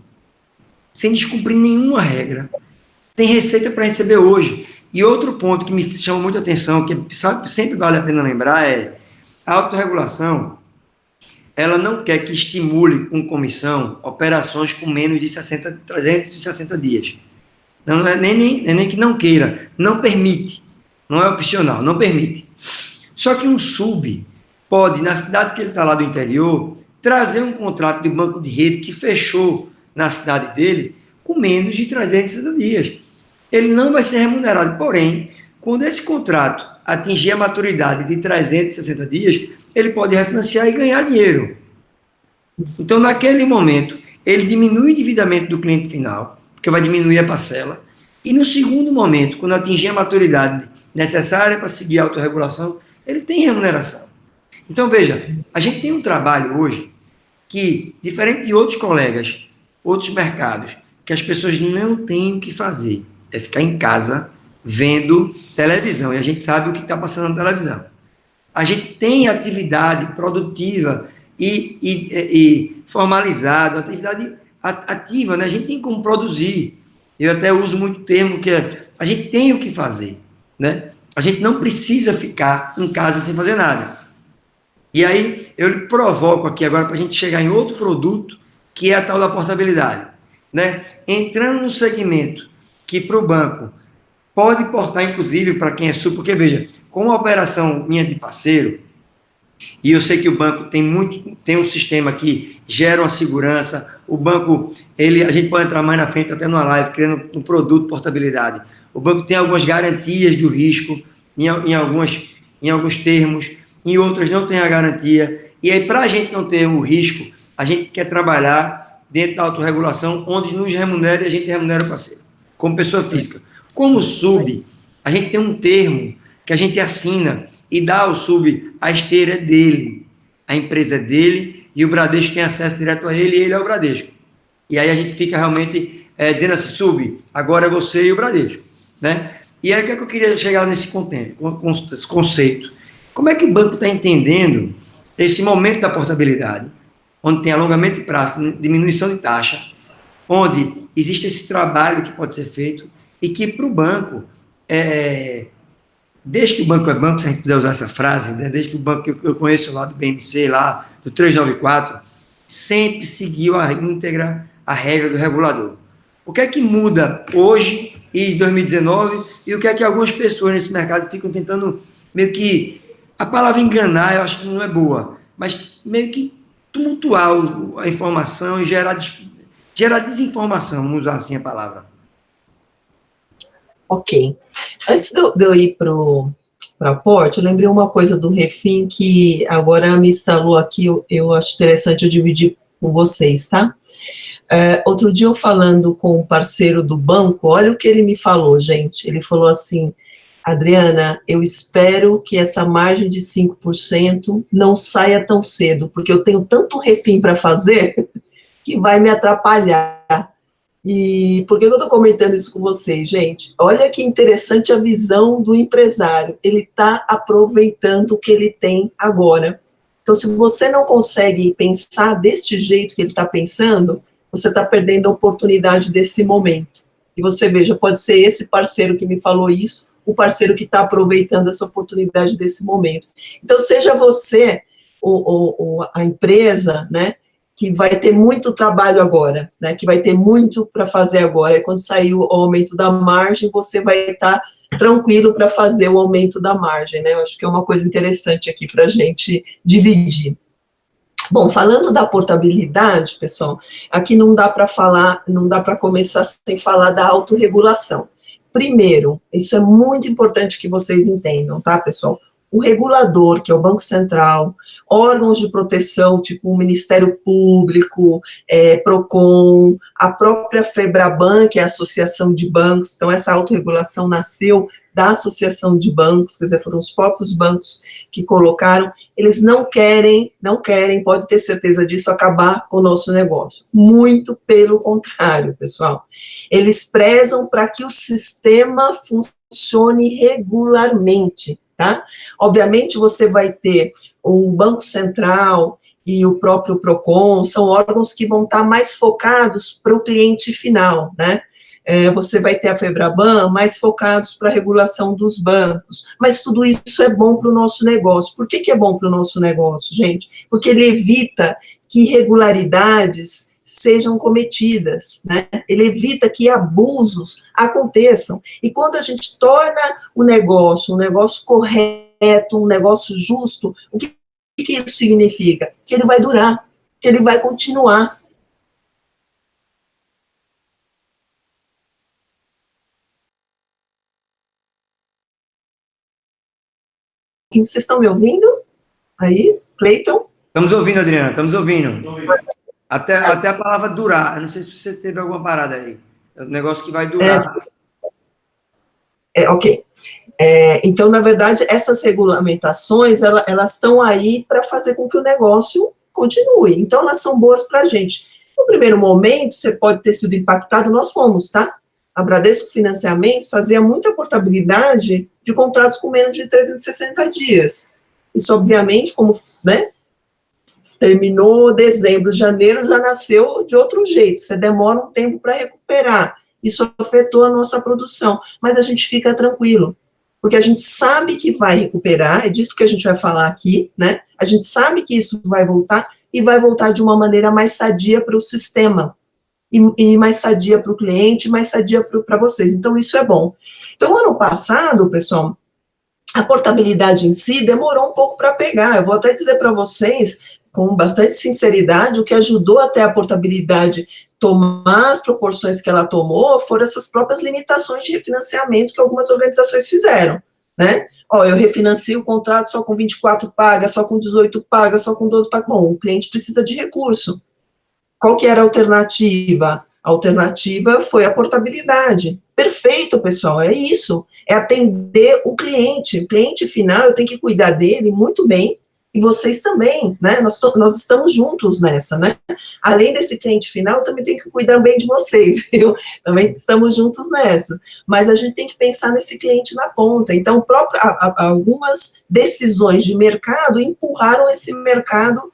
sem descumprir nenhuma regra. Tem receita para receber hoje. E outro ponto que me chama muita atenção, que sempre vale a pena lembrar, é a autorregulação, ela não quer que estimule com comissão operações com menos de 360 dias. Não é nem que não queira, não permite. Não é opcional, não permite. Só que um sub pode, na cidade que ele está lá do interior, trazer um contrato de banco de rede que fechou na cidade dele com menos de 360 dias. Ele não vai ser remunerado, porém, quando esse contrato atingir a maturidade de 360 dias, ele pode refinanciar e ganhar dinheiro. Então, naquele momento, ele diminui o endividamento do cliente final, porque vai diminuir a parcela, e no segundo momento, quando atingir a maturidade necessária para seguir a autorregulação, ele tem remuneração. Então, veja, a gente tem um trabalho hoje que, diferente de outros colegas, outros mercados, que as pessoas não têm o que fazer, é ficar em casa vendo televisão, e a gente sabe o que está passando na televisão. A gente tem atividade produtiva e formalizada, atividade ativa, né? A gente tem como produzir. Eu até uso muito o termo que a gente tem o que fazer, né? A gente não precisa ficar em casa sem fazer nada. E aí, eu lhe provoco aqui agora para a gente chegar em outro produto, que é a tal da portabilidade, né? Entrando no segmento que para o banco pode portar, inclusive, para quem é sub, porque, veja, com a operação minha de parceiro, e eu sei que o banco tem um sistema que gera uma segurança, o banco, a gente pode entrar mais na frente, até numa live, criando um produto portabilidade. O banco tem algumas garantias do risco, em alguns termos, em outras não tem a garantia, e aí para a gente não ter o risco, a gente quer trabalhar dentro da autorregulação, onde nos remunera e a gente remunera o parceiro, como pessoa física. Como sub, a gente tem um termo que a gente assina e dá ao sub, a esteira é dele, a empresa é dele, e o Bradesco tem acesso direto a ele, e ele é o Bradesco. E aí a gente fica realmente dizendo assim, sub, agora é você e o Bradesco, né? E aí o que é que eu queria chegar nesse conceito? Como é que o banco está entendendo esse momento da portabilidade, onde tem alongamento de prazo, diminuição de taxa, onde existe esse trabalho que pode ser feito, e que para o banco, desde que o banco é banco, se a gente puder usar essa frase, né, desde que o banco que eu conheço lá do BMC, lá do 394, sempre seguiu a íntegra a regra do regulador. O que é que muda hoje e em 2019 e o que é que algumas pessoas nesse mercado ficam tentando meio que, a palavra enganar eu acho que não é boa, mas meio que tumultuar a informação e gerar desinformação, vamos usar assim a palavra. Ok. Antes de eu ir para o aporte, eu lembrei uma coisa do Refim que agora me instalou aqui, eu acho interessante eu dividir com vocês, tá? Outro dia eu falando com um parceiro do banco, olha o que ele me falou, gente. Ele falou assim, Adriana, eu espero que essa margem de 5% não saia tão cedo, porque eu tenho tanto Refim para fazer que vai me atrapalhar. E por que eu estou comentando isso com vocês, gente? Olha que interessante a visão do empresário. Ele está aproveitando o que ele tem agora. Então, se você não consegue pensar deste jeito que ele está pensando, você está perdendo a oportunidade desse momento. E você veja, pode ser esse parceiro que me falou isso, o parceiro que está aproveitando essa oportunidade desse momento. Então, seja você a empresa, né, que vai ter muito trabalho agora, né, que vai ter muito para fazer agora, e quando sair o aumento da margem, você vai estar tranquilo para fazer o aumento da margem, né, eu acho que é uma coisa interessante aqui para a gente dividir. Bom, falando da portabilidade, pessoal, aqui não dá para começar sem falar da autorregulação. Primeiro, isso é muito importante que vocês entendam, tá, pessoal? O regulador, que é o Banco Central, órgãos de proteção, tipo o Ministério Público, PROCON, a própria FEBRABAN, que é a Associação de Bancos, então essa autorregulação nasceu da Associação de Bancos, quer dizer, foram os próprios bancos que colocaram, eles não querem, pode ter certeza disso, acabar com o nosso negócio. Muito pelo contrário, pessoal. Eles prezam para que o sistema funcione regularmente, tá? Obviamente, você vai ter o Banco Central e o próprio PROCON, são órgãos que vão estar mais focados para o cliente final, né? Você vai ter a FEBRABAN mais focados para a regulação dos bancos, mas tudo isso é bom para o nosso negócio. Por que é bom para o nosso negócio, gente? Porque ele evita que irregularidades sejam cometidas, né? Ele evita que abusos aconteçam. E quando a gente torna o negócio um negócio correto, correto, um negócio justo, o que isso significa? Que ele vai durar, que ele vai continuar. Vocês estão me ouvindo? Aí, Cleiton? Estamos ouvindo, Adriana, estamos ouvindo. Até a palavra durar. Eu não sei se você teve alguma parada aí. É um negócio que vai durar. Ok. Então, na verdade, essas regulamentações, elas estão aí para fazer com que o negócio continue. Então, elas são boas para a gente. No primeiro momento, você pode ter sido impactado, nós fomos, tá? A Bradesco Financiamento fazia muita portabilidade de contratos com menos de 360 dias. Isso, obviamente, como, né, terminou dezembro, janeiro, já nasceu de outro jeito. Você demora um tempo para recuperar. Isso afetou a nossa produção. Mas a gente fica tranquilo, porque a gente sabe que vai recuperar, é disso que a gente vai falar aqui, né? A gente sabe que isso vai voltar, e vai voltar de uma maneira mais sadia para o sistema, e mais sadia para o cliente, mais sadia para vocês. Então, isso é bom. Então, ano passado, pessoal, a portabilidade em si demorou um pouco para pegar. Eu vou até dizer para vocês, com bastante sinceridade, o que ajudou até a portabilidade tomar as proporções que ela tomou foram essas próprias limitações de refinanciamento que algumas organizações fizeram, né? Eu refinancio o contrato só com 24 pagas, só com 18 pagas, só com 12 pagas. Bom, o cliente precisa de recurso. Qual que era a alternativa? A alternativa foi a portabilidade. Perfeito, pessoal, é isso. É atender o cliente final, eu tenho que cuidar dele muito bem, e vocês também, né? Nós estamos juntos nessa, né? Além desse cliente final, eu também tenho que cuidar bem de vocês, viu? Também estamos juntos nessa. Mas a gente tem que pensar nesse cliente na ponta. Então, algumas decisões de mercado empurraram esse mercado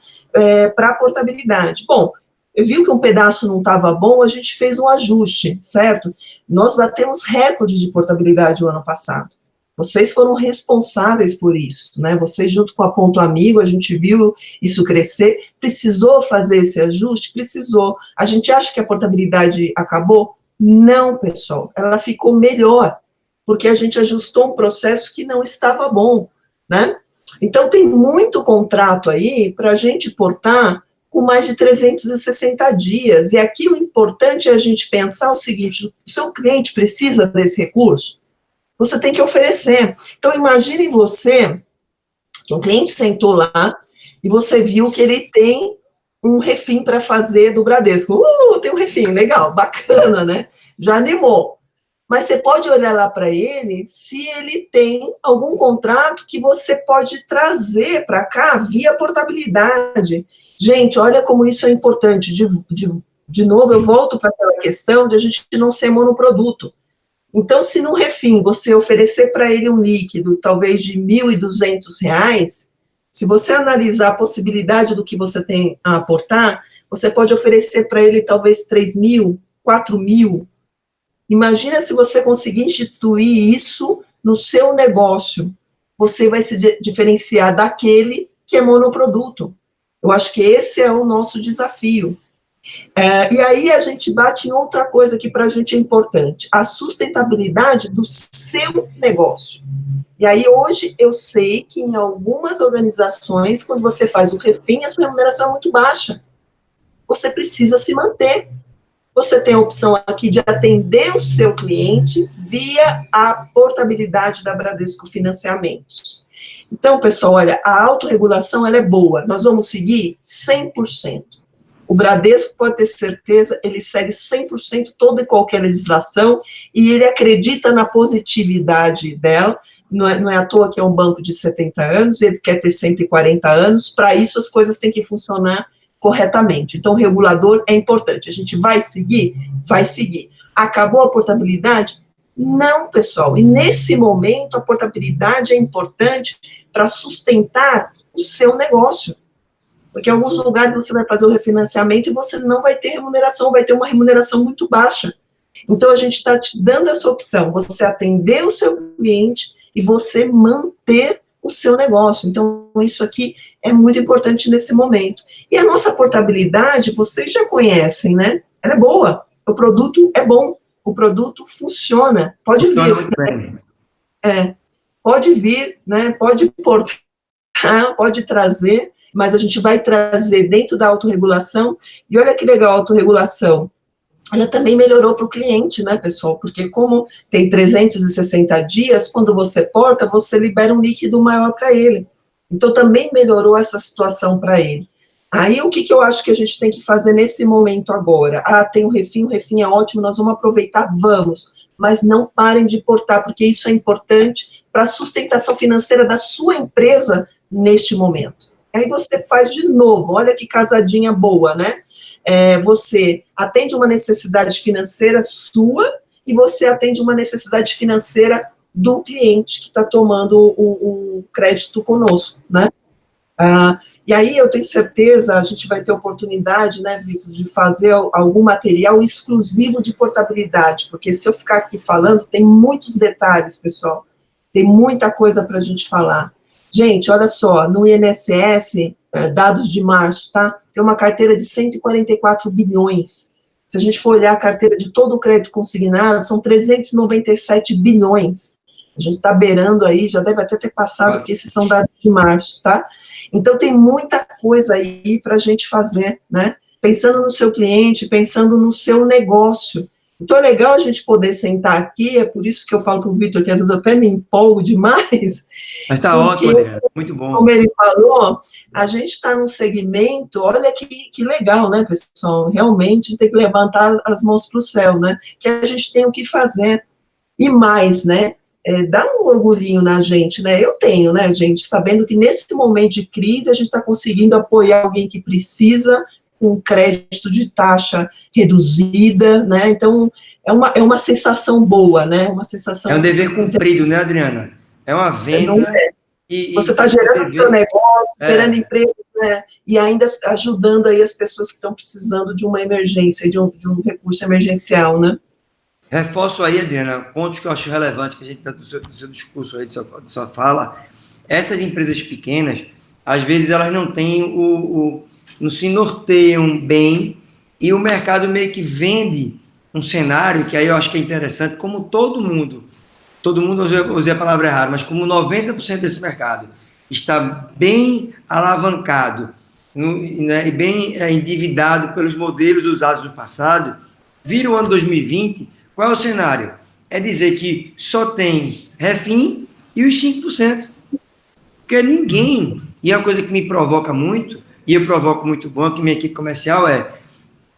para a portabilidade. Bom, eu vi que um pedaço não estava bom, a gente fez um ajuste, certo? Nós batemos recorde de portabilidade o ano passado. Vocês foram responsáveis por isso, né? Vocês, junto com a Ponto Amigo, a gente viu isso crescer. Precisou fazer esse ajuste? Precisou. A gente acha que a portabilidade acabou? Não, pessoal. Ela ficou melhor, porque a gente ajustou um processo que não estava bom, né? Então, tem muito contrato aí para a gente portar com mais de 360 dias. E aqui o importante é a gente pensar o seguinte: o seu cliente precisa desse recurso? Você tem que oferecer. Então, imagine você, que um cliente sentou lá e você viu que ele tem um refim para fazer do Bradesco. Tem um refim, legal, bacana, né? Já animou. Mas você pode olhar lá para ele se ele tem algum contrato que você pode trazer para cá via portabilidade. Gente, olha como isso é importante. De novo, eu volto para aquela questão de a gente não ser monoproduto. Então, se no refim você oferecer para ele um líquido, talvez de R$ 1.200, se você analisar a possibilidade do que você tem a aportar, você pode oferecer para ele talvez 3.000, 4.000. Imagina se você conseguir instituir isso no seu negócio. Você vai se diferenciar daquele que é monoproduto. Eu acho que esse é o nosso desafio. E aí a gente bate em outra coisa que para a gente é importante, a sustentabilidade do seu negócio. E aí hoje eu sei que em algumas organizações, quando você faz o refém, a sua remuneração é muito baixa. Você precisa se manter. Você tem a opção aqui de atender o seu cliente via a portabilidade da Bradesco Financiamentos. Então, pessoal, olha, a autorregulação ela é boa. Nós vamos seguir 100%. O Bradesco, pode ter certeza, ele segue 100% toda e qualquer legislação e ele acredita na positividade dela. Não é à toa que é um banco de 70 anos, ele quer ter 140 anos, para isso as coisas têm que funcionar corretamente. Então, o regulador é importante. A gente vai seguir? Vai seguir. Acabou a portabilidade? Não, pessoal. E nesse momento, a portabilidade é importante para sustentar o seu negócio. Porque em alguns lugares você vai fazer o refinanciamento e você não vai ter remuneração, vai ter uma remuneração muito baixa. Então, a gente está te dando essa opção, você atender o seu cliente e você manter o seu negócio. Então, isso aqui é muito importante nesse momento. E a nossa portabilidade, vocês já conhecem, né? Ela é boa, o produto é bom, o produto funciona, pode vir. pode vir, né, pode importar, pode trazer, mas a gente vai trazer dentro da autorregulação, e olha que legal a autorregulação, ela também melhorou para o cliente, né, pessoal, porque como tem 360 dias, quando você porta, você libera um líquido maior para ele, então também melhorou essa situação para ele. Aí o que eu acho que a gente tem que fazer nesse momento agora? Tem o refim é ótimo, nós vamos aproveitar, vamos, mas não parem de portar, porque isso é importante para a sustentação financeira da sua empresa neste momento. Aí você faz de novo, olha que casadinha boa, né? Você atende uma necessidade financeira sua e você atende uma necessidade financeira do cliente que está tomando o crédito conosco, né? E aí eu tenho certeza, a gente vai ter oportunidade, né, Vitor, de fazer algum material exclusivo de portabilidade, porque se eu ficar aqui falando, tem muitos detalhes, pessoal, tem muita coisa para a gente falar. Gente, olha só, no INSS, dados de março, tá? Tem uma carteira de 144 bilhões. Se a gente for olhar a carteira de todo o crédito consignado, são 397 bilhões. A gente está beirando aí, já deve até ter passado, porque esses são dados de março, tá? Então, tem muita coisa aí para a gente fazer, né? Pensando no seu cliente, pensando no seu negócio. Então, é legal a gente poder sentar aqui, é por isso que eu falo com o Vitor, que às vezes eu até me empolgo demais. Mas está ótimo, Adriana, muito bom. Como ele falou, a gente está num segmento, olha que legal, né, pessoal? Realmente tem que levantar as mãos para o céu, né? Que a gente tem o que fazer. E mais, né? Dá um orgulhinho na gente, né? Eu tenho, né, gente? Sabendo que nesse momento de crise a gente está conseguindo apoiar alguém que precisa com crédito de taxa reduzida, né? Então, é uma sensação boa, né? Uma sensação... É um dever cumprido, né, Adriana? É uma venda... Você está gerando seu negócio, gerando emprego, né? E ainda ajudando aí as pessoas que estão precisando de uma emergência, de um recurso emergencial, né? Reforço aí, Adriana, pontos que eu acho relevantes que a gente está do seu discurso aí, de sua fala. Essas empresas pequenas, às vezes elas não têm não se norteiam bem e o mercado meio que vende um cenário que aí eu acho que é interessante, como todo mundo, usei a palavra errada, mas como 90% desse mercado está bem alavancado, né, e bem endividado pelos modelos usados no passado, vira o ano 2020, qual é o cenário? É dizer que só tem refim e os 5%. Porque ninguém, e é uma coisa que me provoca muito, e eu provoco muito bom aqui minha equipe comercial,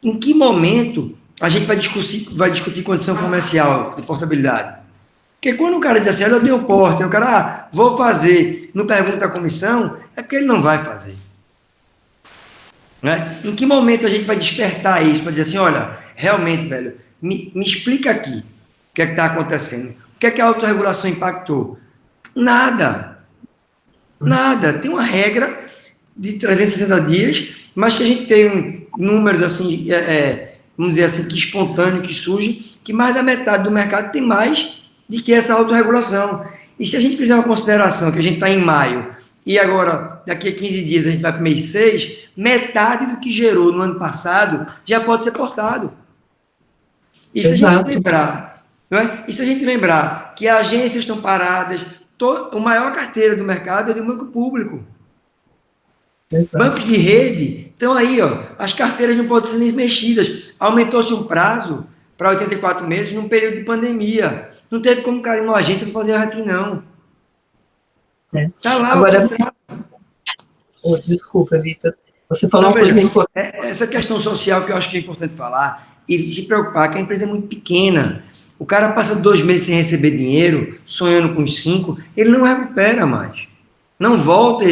em que momento a gente vai discutir condição comercial de portabilidade? Porque quando o cara diz assim, olha, eu tenho porte, o cara, vou fazer, não pergunta a comissão, é porque ele não vai fazer. Né? Em que momento a gente vai despertar isso, para dizer assim, olha, realmente, velho, me explica aqui o que é que está acontecendo. O que é que a autorregulação impactou? Nada. Nada. Tem uma regra de 360 dias, mas que a gente tem números assim, vamos dizer assim, que espontâneo, que surge, que mais da metade do mercado tem mais de que essa autorregulação. E se a gente fizer uma consideração que a gente está em maio, e agora, daqui a 15 dias, a gente vai para o mês 6, metade do que gerou no ano passado já pode ser portado. E se a gente lembrar, não é? E se a gente lembrar que as agências estão paradas, a maior carteira do mercado é do banco público. Exato. Bancos de rede estão aí, ó, as carteiras não podem ser nem mexidas. Aumentou-se um prazo para 84 meses num período de pandemia. Não teve como cair uma agência para fazer a refim, não. Tá lá. Agora, desculpa, Vitor. Você falou uma coisa importante. Essa questão social que eu acho que é importante falar e se preocupar, que a empresa é muito pequena. O cara passa 2 meses sem receber dinheiro, sonhando com os 5, ele não recupera mais. Não volta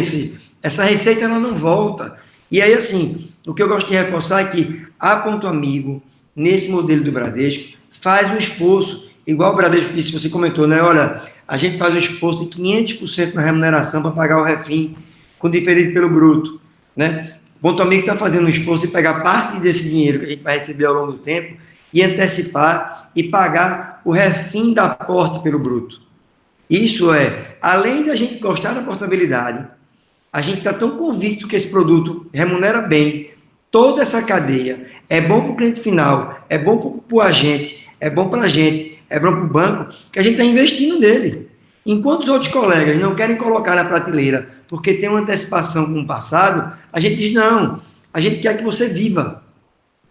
essa receita, ela não volta. E aí, assim, o que eu gosto de reforçar é que a Ponto Amigo, nesse modelo do Bradesco, faz um esforço, igual o Bradesco disse, você comentou, né? Olha, a gente faz um esforço de 500% na remuneração para pagar o refim com diferido pelo bruto, né? O Ponto Amigo está fazendo um esforço de pegar parte desse dinheiro que a gente vai receber ao longo do tempo e antecipar e pagar o refim da aporte pelo bruto. Isso além da gente gostar da portabilidade, a gente está tão convicto que esse produto remunera bem toda essa cadeia, é bom para o cliente final, é bom para o agente, é bom para a gente, é bom para o banco, que a gente está investindo nele. Enquanto os outros colegas não querem colocar na prateleira porque tem uma antecipação com o passado, a gente diz, não, a gente quer que você viva.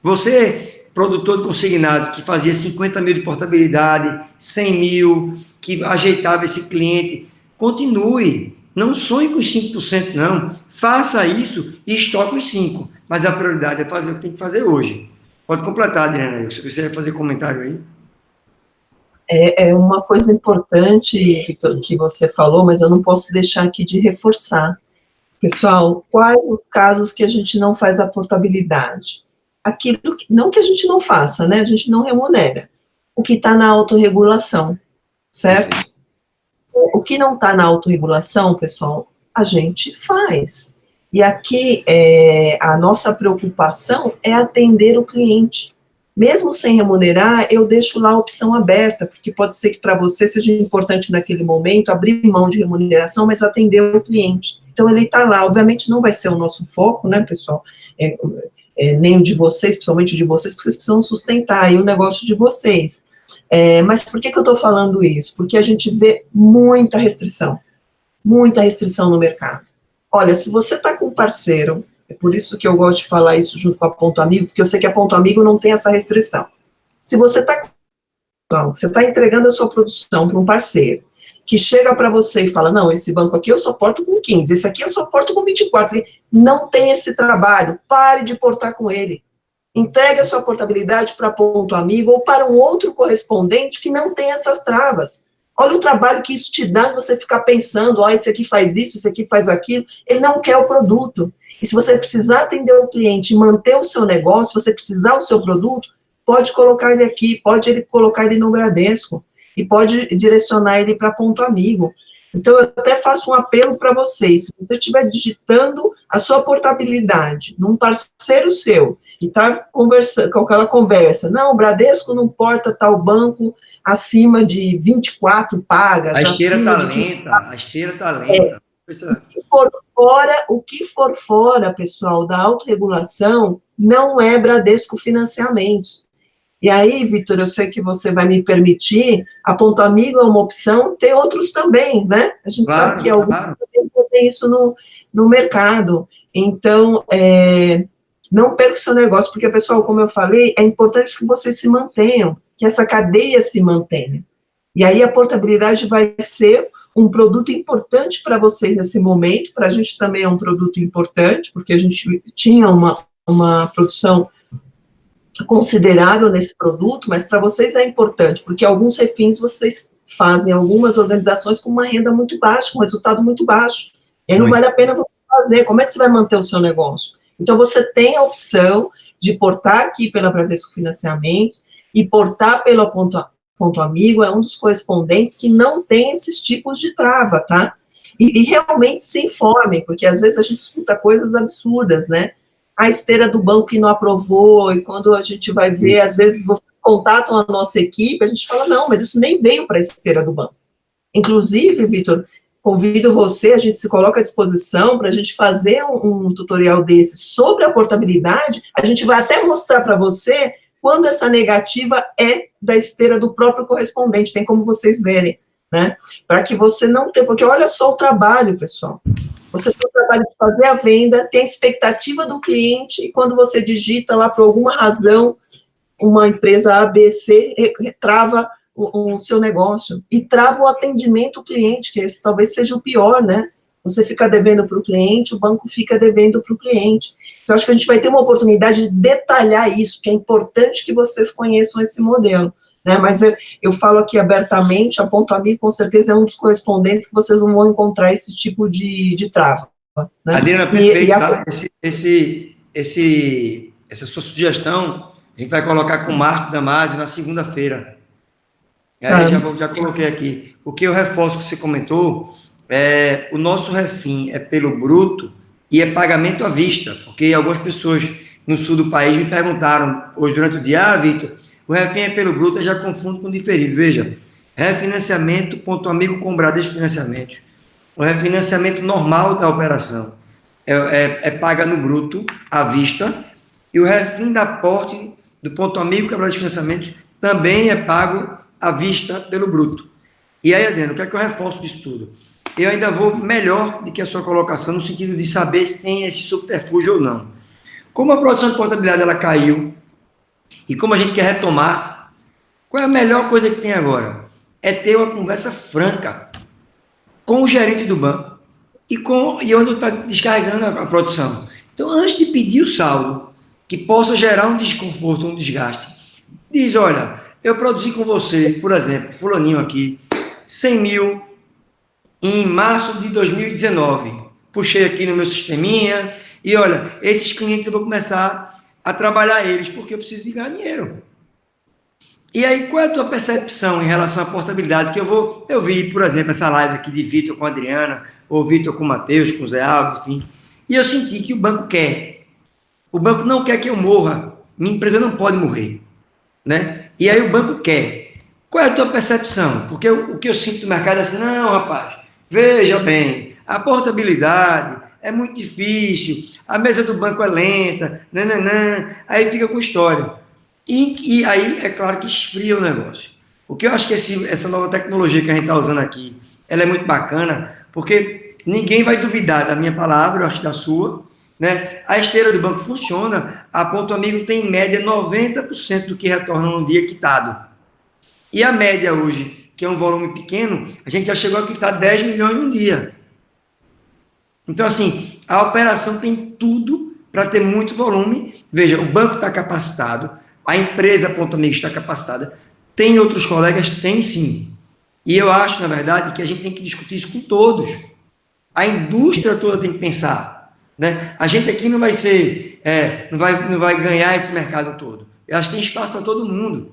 Você, produtor de consignado, que fazia 50 mil de portabilidade, 100 mil, que ajeitava esse cliente, continue. Não sonhe com os 5%, não. Faça isso e estoque os 5%. Mas a prioridade é fazer o que tem que fazer hoje. Pode completar, Adriana, se você vai fazer comentário aí. É uma coisa importante, Victor, que você falou, mas eu não posso deixar aqui de reforçar. Pessoal, quais os casos que a gente não faz a portabilidade? Aquilo que, não que a gente não faça, né? A gente não remunera. O que está na autorregulação, certo? O que não está na autorregulação, pessoal, a gente faz. E aqui, a nossa preocupação é atender o cliente. Mesmo sem remunerar, eu deixo lá a opção aberta, porque pode ser que para você seja importante naquele momento abrir mão de remuneração, mas atender o cliente. Então, ele está lá. Obviamente, não vai ser o nosso foco, né, pessoal? Nem o de vocês, principalmente o de vocês, porque vocês precisam sustentar aí o negócio de vocês. Mas por que eu estou falando isso? Porque a gente vê muita restrição no mercado. Olha, se você está com um parceiro, é por isso que eu gosto de falar isso junto com a Ponto Amigo, porque eu sei que a Ponto Amigo não tem essa restrição. Se você está entregando a sua produção para um parceiro, que chega para você e fala, não, esse banco aqui eu só porto com 15, esse aqui eu só porto com 24, não tem esse trabalho, pare de portar com ele. Entregue a sua portabilidade para Ponto Amigo ou para um outro correspondente que não tem essas travas. Olha o trabalho que isso te dá, você ficar pensando, esse aqui faz isso, esse aqui faz aquilo, ele não quer o produto. E se você precisar atender o cliente e manter o seu negócio, se você precisar do seu produto, pode colocar ele aqui, pode colocar ele no Bradesco, e pode direcionar ele para Ponto Amigo. Então, eu até faço um apelo para vocês, se você estiver digitando a sua portabilidade num parceiro seu, que está conversando, com aquela conversa, não, o Bradesco não porta tal banco acima de 24 pagas. A esteira está lenta, a esteira está lenta. O que for fora, pessoal, da autorregulação, não é Bradesco Financiamentos. E aí, Vitor, eu sei que você vai me permitir, a Ponto Amigo é uma opção, tem outros também, né? A gente sabe que alguns também tem isso no mercado. Então, não perca o seu negócio, porque, pessoal, como eu falei, é importante que vocês se mantenham, que essa cadeia se mantenha. E aí a portabilidade vai ser um produto importante para vocês nesse momento, para a gente também é um produto importante, porque a gente tinha uma produção considerável nesse produto, mas para vocês é importante, porque alguns refins vocês fazem, algumas organizações com uma renda muito baixa, com resultado muito baixo, e aí não vale a pena você fazer, como é que você vai manter o seu negócio? Então você tem a opção de portar aqui pela Bradesco Financiamentos e portar pela Ponto Amigo, é um dos correspondentes que não tem esses tipos de trava, tá? E realmente se informem, porque às vezes a gente escuta coisas absurdas, né? A esteira do banco que não aprovou, e quando a gente vai ver, às vezes vocês contatam a nossa equipe, a gente fala, não, mas isso nem veio para a esteira do banco. Inclusive, Vitor, convido você, a gente se coloca à disposição para a gente fazer um tutorial desse sobre a portabilidade, a gente vai até mostrar para você quando essa negativa é da esteira do próprio correspondente, tem como vocês verem, né? Para que você não tenha, porque olha só o trabalho, pessoal. Você tem o trabalho de fazer a venda, tem a expectativa do cliente, e quando você digita lá, por alguma razão, uma empresa ABC trava o seu negócio, e trava o atendimento ao cliente, que esse talvez seja o pior, né? Você fica devendo para o cliente, o banco fica devendo para o cliente. Então, acho que a gente vai ter uma oportunidade de detalhar isso, que é importante que vocês conheçam esse modelo, né? Mas eu falo aqui abertamente, a Ponto Amigo, com certeza, é um dos correspondentes que vocês não vão encontrar esse tipo de trava. Né? Adriana, perfeito, tá? Essa sua sugestão, a gente vai colocar com o Marco Damasio na segunda-feira. Já coloquei aqui. O que eu reforço que você comentou, o nosso refim é pelo bruto e é pagamento à vista, porque algumas pessoas no sul do país me perguntaram hoje durante o dia, Vitor, o refim é pelo bruto, eu já confundo com diferido. Veja, refinanciamento, Ponto Amigo com Bradesco Financiamentos. O refinanciamento normal da operação paga no bruto, à vista, e o refim da aporte do Ponto Amigo com Bradesco Financiamentos também é pago à vista pelo bruto. E aí, Adriano, o que é que eu reforço disso tudo? Eu ainda vou melhor do que a sua colocação, no sentido de saber se tem esse subterfúgio ou não. Como a produção de portabilidade ela caiu, e como a gente quer retomar, qual é a melhor coisa que tem agora? É ter uma conversa franca com o gerente do banco e onde está descarregando a produção. Então, antes de pedir o saldo, que possa gerar um desconforto, um desgaste, diz, olha, eu produzi com você, por exemplo, fulaninho aqui, 100 mil em março de 2019. Puxei aqui no meu sisteminha e, olha, esses clientes eu vou começar a trabalhar eles porque eu preciso de ganhar dinheiro. E aí, qual é a tua percepção em relação à portabilidade? Que eu vi, por exemplo, essa live aqui de Vitor com a Adriana, ou Vitor com o Matheus, com o Zé Alves, enfim, e eu senti que o banco quer. O banco não quer que eu morra. Minha empresa não pode morrer, né? E aí o banco quer. Qual é a tua percepção? Porque o que eu sinto no mercado é assim, não, rapaz, veja bem, a portabilidade é muito difícil, a mesa do banco é lenta, nananã, aí fica com história. E aí, é claro que esfria o negócio. O que eu acho que essa nova tecnologia que a gente está usando aqui, ela é muito bacana, porque ninguém vai duvidar da minha palavra, eu acho da sua, né? A esteira do banco funciona, a Ponto Amigo tem em média 90% do que retorna no dia quitado. E a média hoje, que é um volume pequeno, a gente já chegou a quitar 10 milhões no dia. Então, assim, a operação tem tudo para ter muito volume. Veja, o banco está capacitado, a empresa Ponto Amigo está capacitada. Tem outros colegas? Tem sim. E eu acho, na verdade, que a gente tem que discutir isso com todos. A indústria toda tem que pensar, né? A gente aqui não vai ser, não vai ganhar esse mercado todo. Eu acho que tem espaço para todo mundo.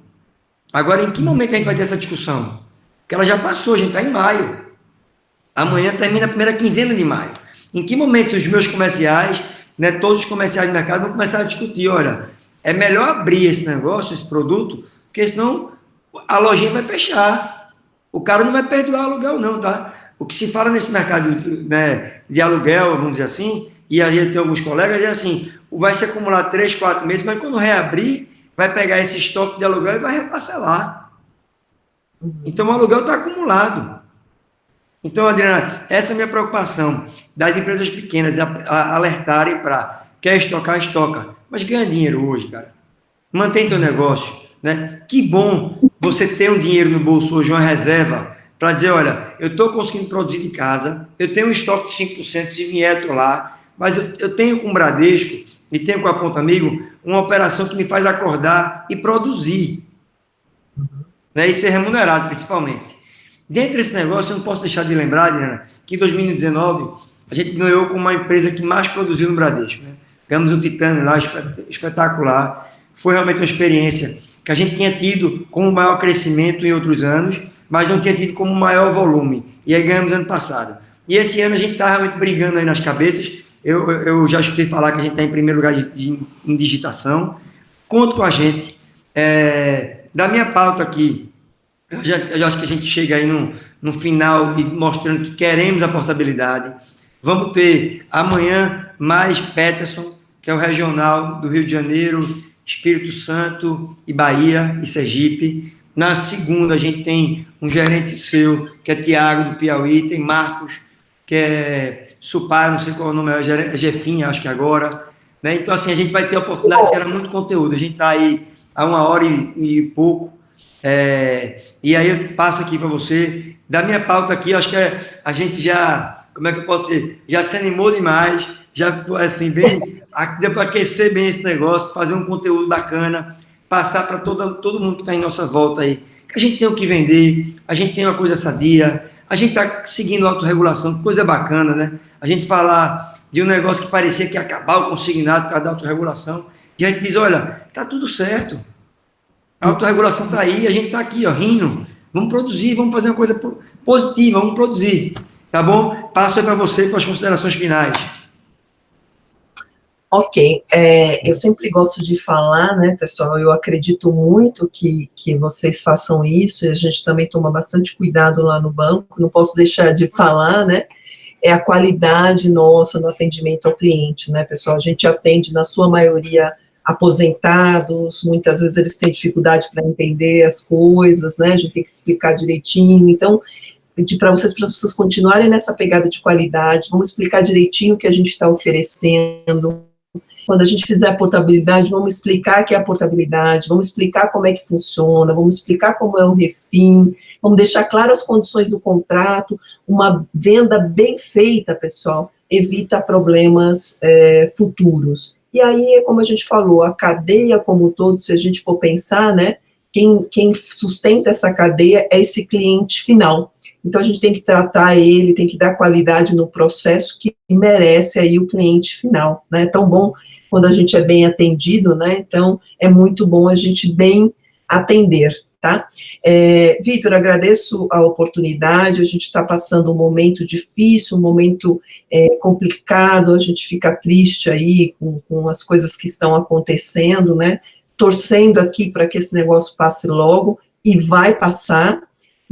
Agora, em que momento a gente vai ter essa discussão? Porque ela já passou, a gente está em maio. Amanhã termina a primeira quinzena de maio. Em que momento os meus comerciais, né, todos os comerciais do mercado vão começar a discutir, olha, é melhor abrir esse negócio, esse produto, porque senão a lojinha vai fechar. O cara não vai perdoar o aluguel não, tá? O que se fala nesse mercado, né, de aluguel, vamos dizer assim, e a gente tem alguns colegas, é assim, vai se acumular 3, 4 meses, mas quando reabrir, vai pegar esse estoque de aluguel e vai reparcelar. Então, o aluguel está acumulado. Então, Adriana, essa é a minha preocupação, das empresas pequenas alertarem para, quer estocar, estoca, mas ganha dinheiro hoje, cara. Mantém teu negócio, né? Que bom você ter um dinheiro no bolso hoje, uma reserva, para dizer, olha, eu estou conseguindo produzir de casa, eu tenho um estoque de 5%, se vier, estou lá, mas eu tenho com o Bradesco e tenho com a Ponto Amigo uma operação que me faz acordar e produzir, né? E ser remunerado, principalmente. Dentro desse negócio, eu não posso deixar de lembrar, Adriana, que em 2019, a gente ganhou com uma empresa que mais produziu no Bradesco, né? Ganhamos um Titânio lá, espetacular. Foi realmente uma experiência que a gente tinha tido como maior crescimento em outros anos, mas não tinha tido como maior volume. E aí ganhamos ano passado. E esse ano a gente está realmente brigando aí nas cabeças. Eu já escutei falar que a gente está em primeiro lugar em digitação. Conto com a gente. Da minha pauta aqui, eu acho que a gente chega aí no final mostrando que queremos a portabilidade. Vamos ter amanhã mais Peterson, que é o regional do Rio de Janeiro, Espírito Santo e Bahia e Sergipe. Na segunda, a gente tem um gerente seu, que é Tiago, do Piauí, tem Marcos, que é Supar, não sei qual é o nome, é Jefinha, acho que agora. Né? Então, assim, a gente vai ter a oportunidade de gerar muito conteúdo. A gente está aí há 1h e pouco. E aí eu passo aqui para você. Da minha pauta aqui, acho que a gente já, como é que eu posso dizer? Já se animou demais, já ficou assim, bem, deu para aquecer bem esse negócio, fazer um conteúdo bacana, passar para todo mundo que está em nossa volta aí. Que a gente tem o que vender, a gente tem uma coisa sadia, a gente está seguindo a autorregulação, que coisa bacana, né? A gente falar de um negócio que parecia que ia acabar o consignado por causa da autorregulação, e a gente diz, olha, está tudo certo. A autorregulação está aí, a gente está aqui, ó, rindo. Vamos produzir, vamos fazer uma coisa positiva, vamos produzir. Tá bom? Passo aí para você com as considerações finais. Ok. Eu sempre gosto de falar, né, pessoal, eu acredito muito que vocês façam isso, e a gente também toma bastante cuidado lá no banco, não posso deixar de falar, né, é a qualidade nossa no atendimento ao cliente, né, pessoal, a gente atende, na sua maioria, aposentados, muitas vezes eles têm dificuldade para entender as coisas, né? A gente tem que explicar direitinho. Então, pedir para vocês continuarem nessa pegada de qualidade, vamos explicar direitinho o que a gente está oferecendo. Quando a gente fizer a portabilidade, vamos explicar o que é a portabilidade, vamos explicar como é que funciona, vamos explicar como é o refim, vamos deixar claras as condições do contrato. Uma venda bem feita, pessoal, evita problemas futuros. E aí, como a gente falou, a cadeia como um todo, se a gente for pensar, né, quem sustenta essa cadeia é esse cliente final. Então, a gente tem que tratar ele, tem que dar qualidade no processo que merece aí o cliente final, né? É tão bom quando a gente é bem atendido, né? Então, é muito bom a gente bem atender, tá? Vitor, agradeço a oportunidade, a gente está passando um momento difícil, um momento complicado, a gente fica triste aí com as coisas que estão acontecendo, né? Torcendo aqui para que esse negócio passe logo, e vai passar,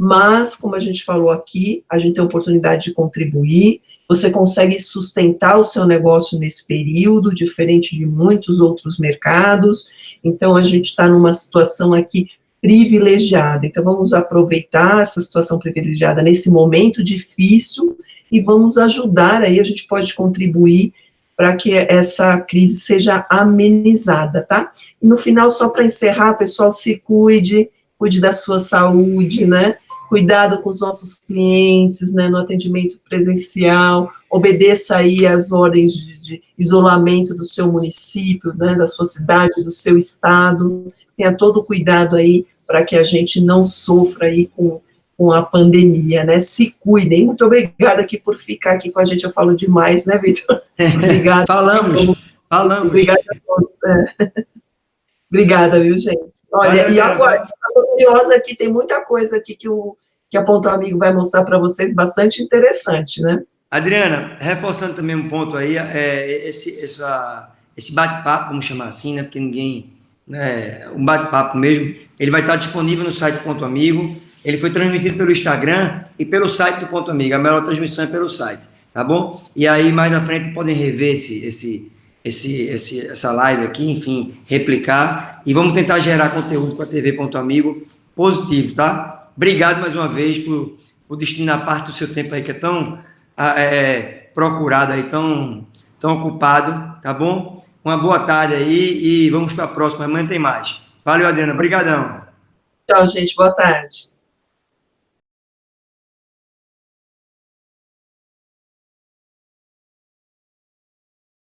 mas, como a gente falou aqui, a gente tem a oportunidade de contribuir, você consegue sustentar o seu negócio nesse período, diferente de muitos outros mercados, então a gente está numa situação aqui privilegiada, então vamos aproveitar essa situação privilegiada nesse momento difícil e vamos ajudar aí, a gente pode contribuir para que essa crise seja amenizada, tá? E no final, só para encerrar, pessoal, se cuide da sua saúde, né? Cuidado com os nossos clientes, né, no atendimento presencial, obedeça aí às ordens de isolamento do seu município, né, da sua cidade, do seu estado, tenha todo o cuidado aí para que a gente não sofra aí com a pandemia, né, se cuidem. Muito obrigada aqui por ficar aqui com a gente, eu falo demais, né, Vitor? Obrigada. Falamos. Obrigada a todos. Obrigada, viu, gente? Olha, e agora, estou curiosa aqui, tem muita coisa aqui que a Ponto Amigo vai mostrar para vocês, bastante interessante, né? Adriana, reforçando também um ponto aí, esse bate-papo, vamos chamar assim, né? Porque ninguém, né? Um bate-papo mesmo, ele vai estar disponível no site do Ponto Amigo, ele foi transmitido pelo Instagram e pelo site do Ponto Amigo, a melhor transmissão é pelo site, tá bom? E aí, mais na frente, podem rever essa live aqui, enfim, replicar, e vamos tentar gerar conteúdo com a TV Ponto Amigo positivo, tá? Obrigado mais uma vez por destinar parte do seu tempo aí, que é tão procurado aí, tão ocupado, tá bom? Uma boa tarde aí e vamos para a próxima, amanhã tem mais. Valeu, Adriana, brigadão. Tchau, gente, boa tarde.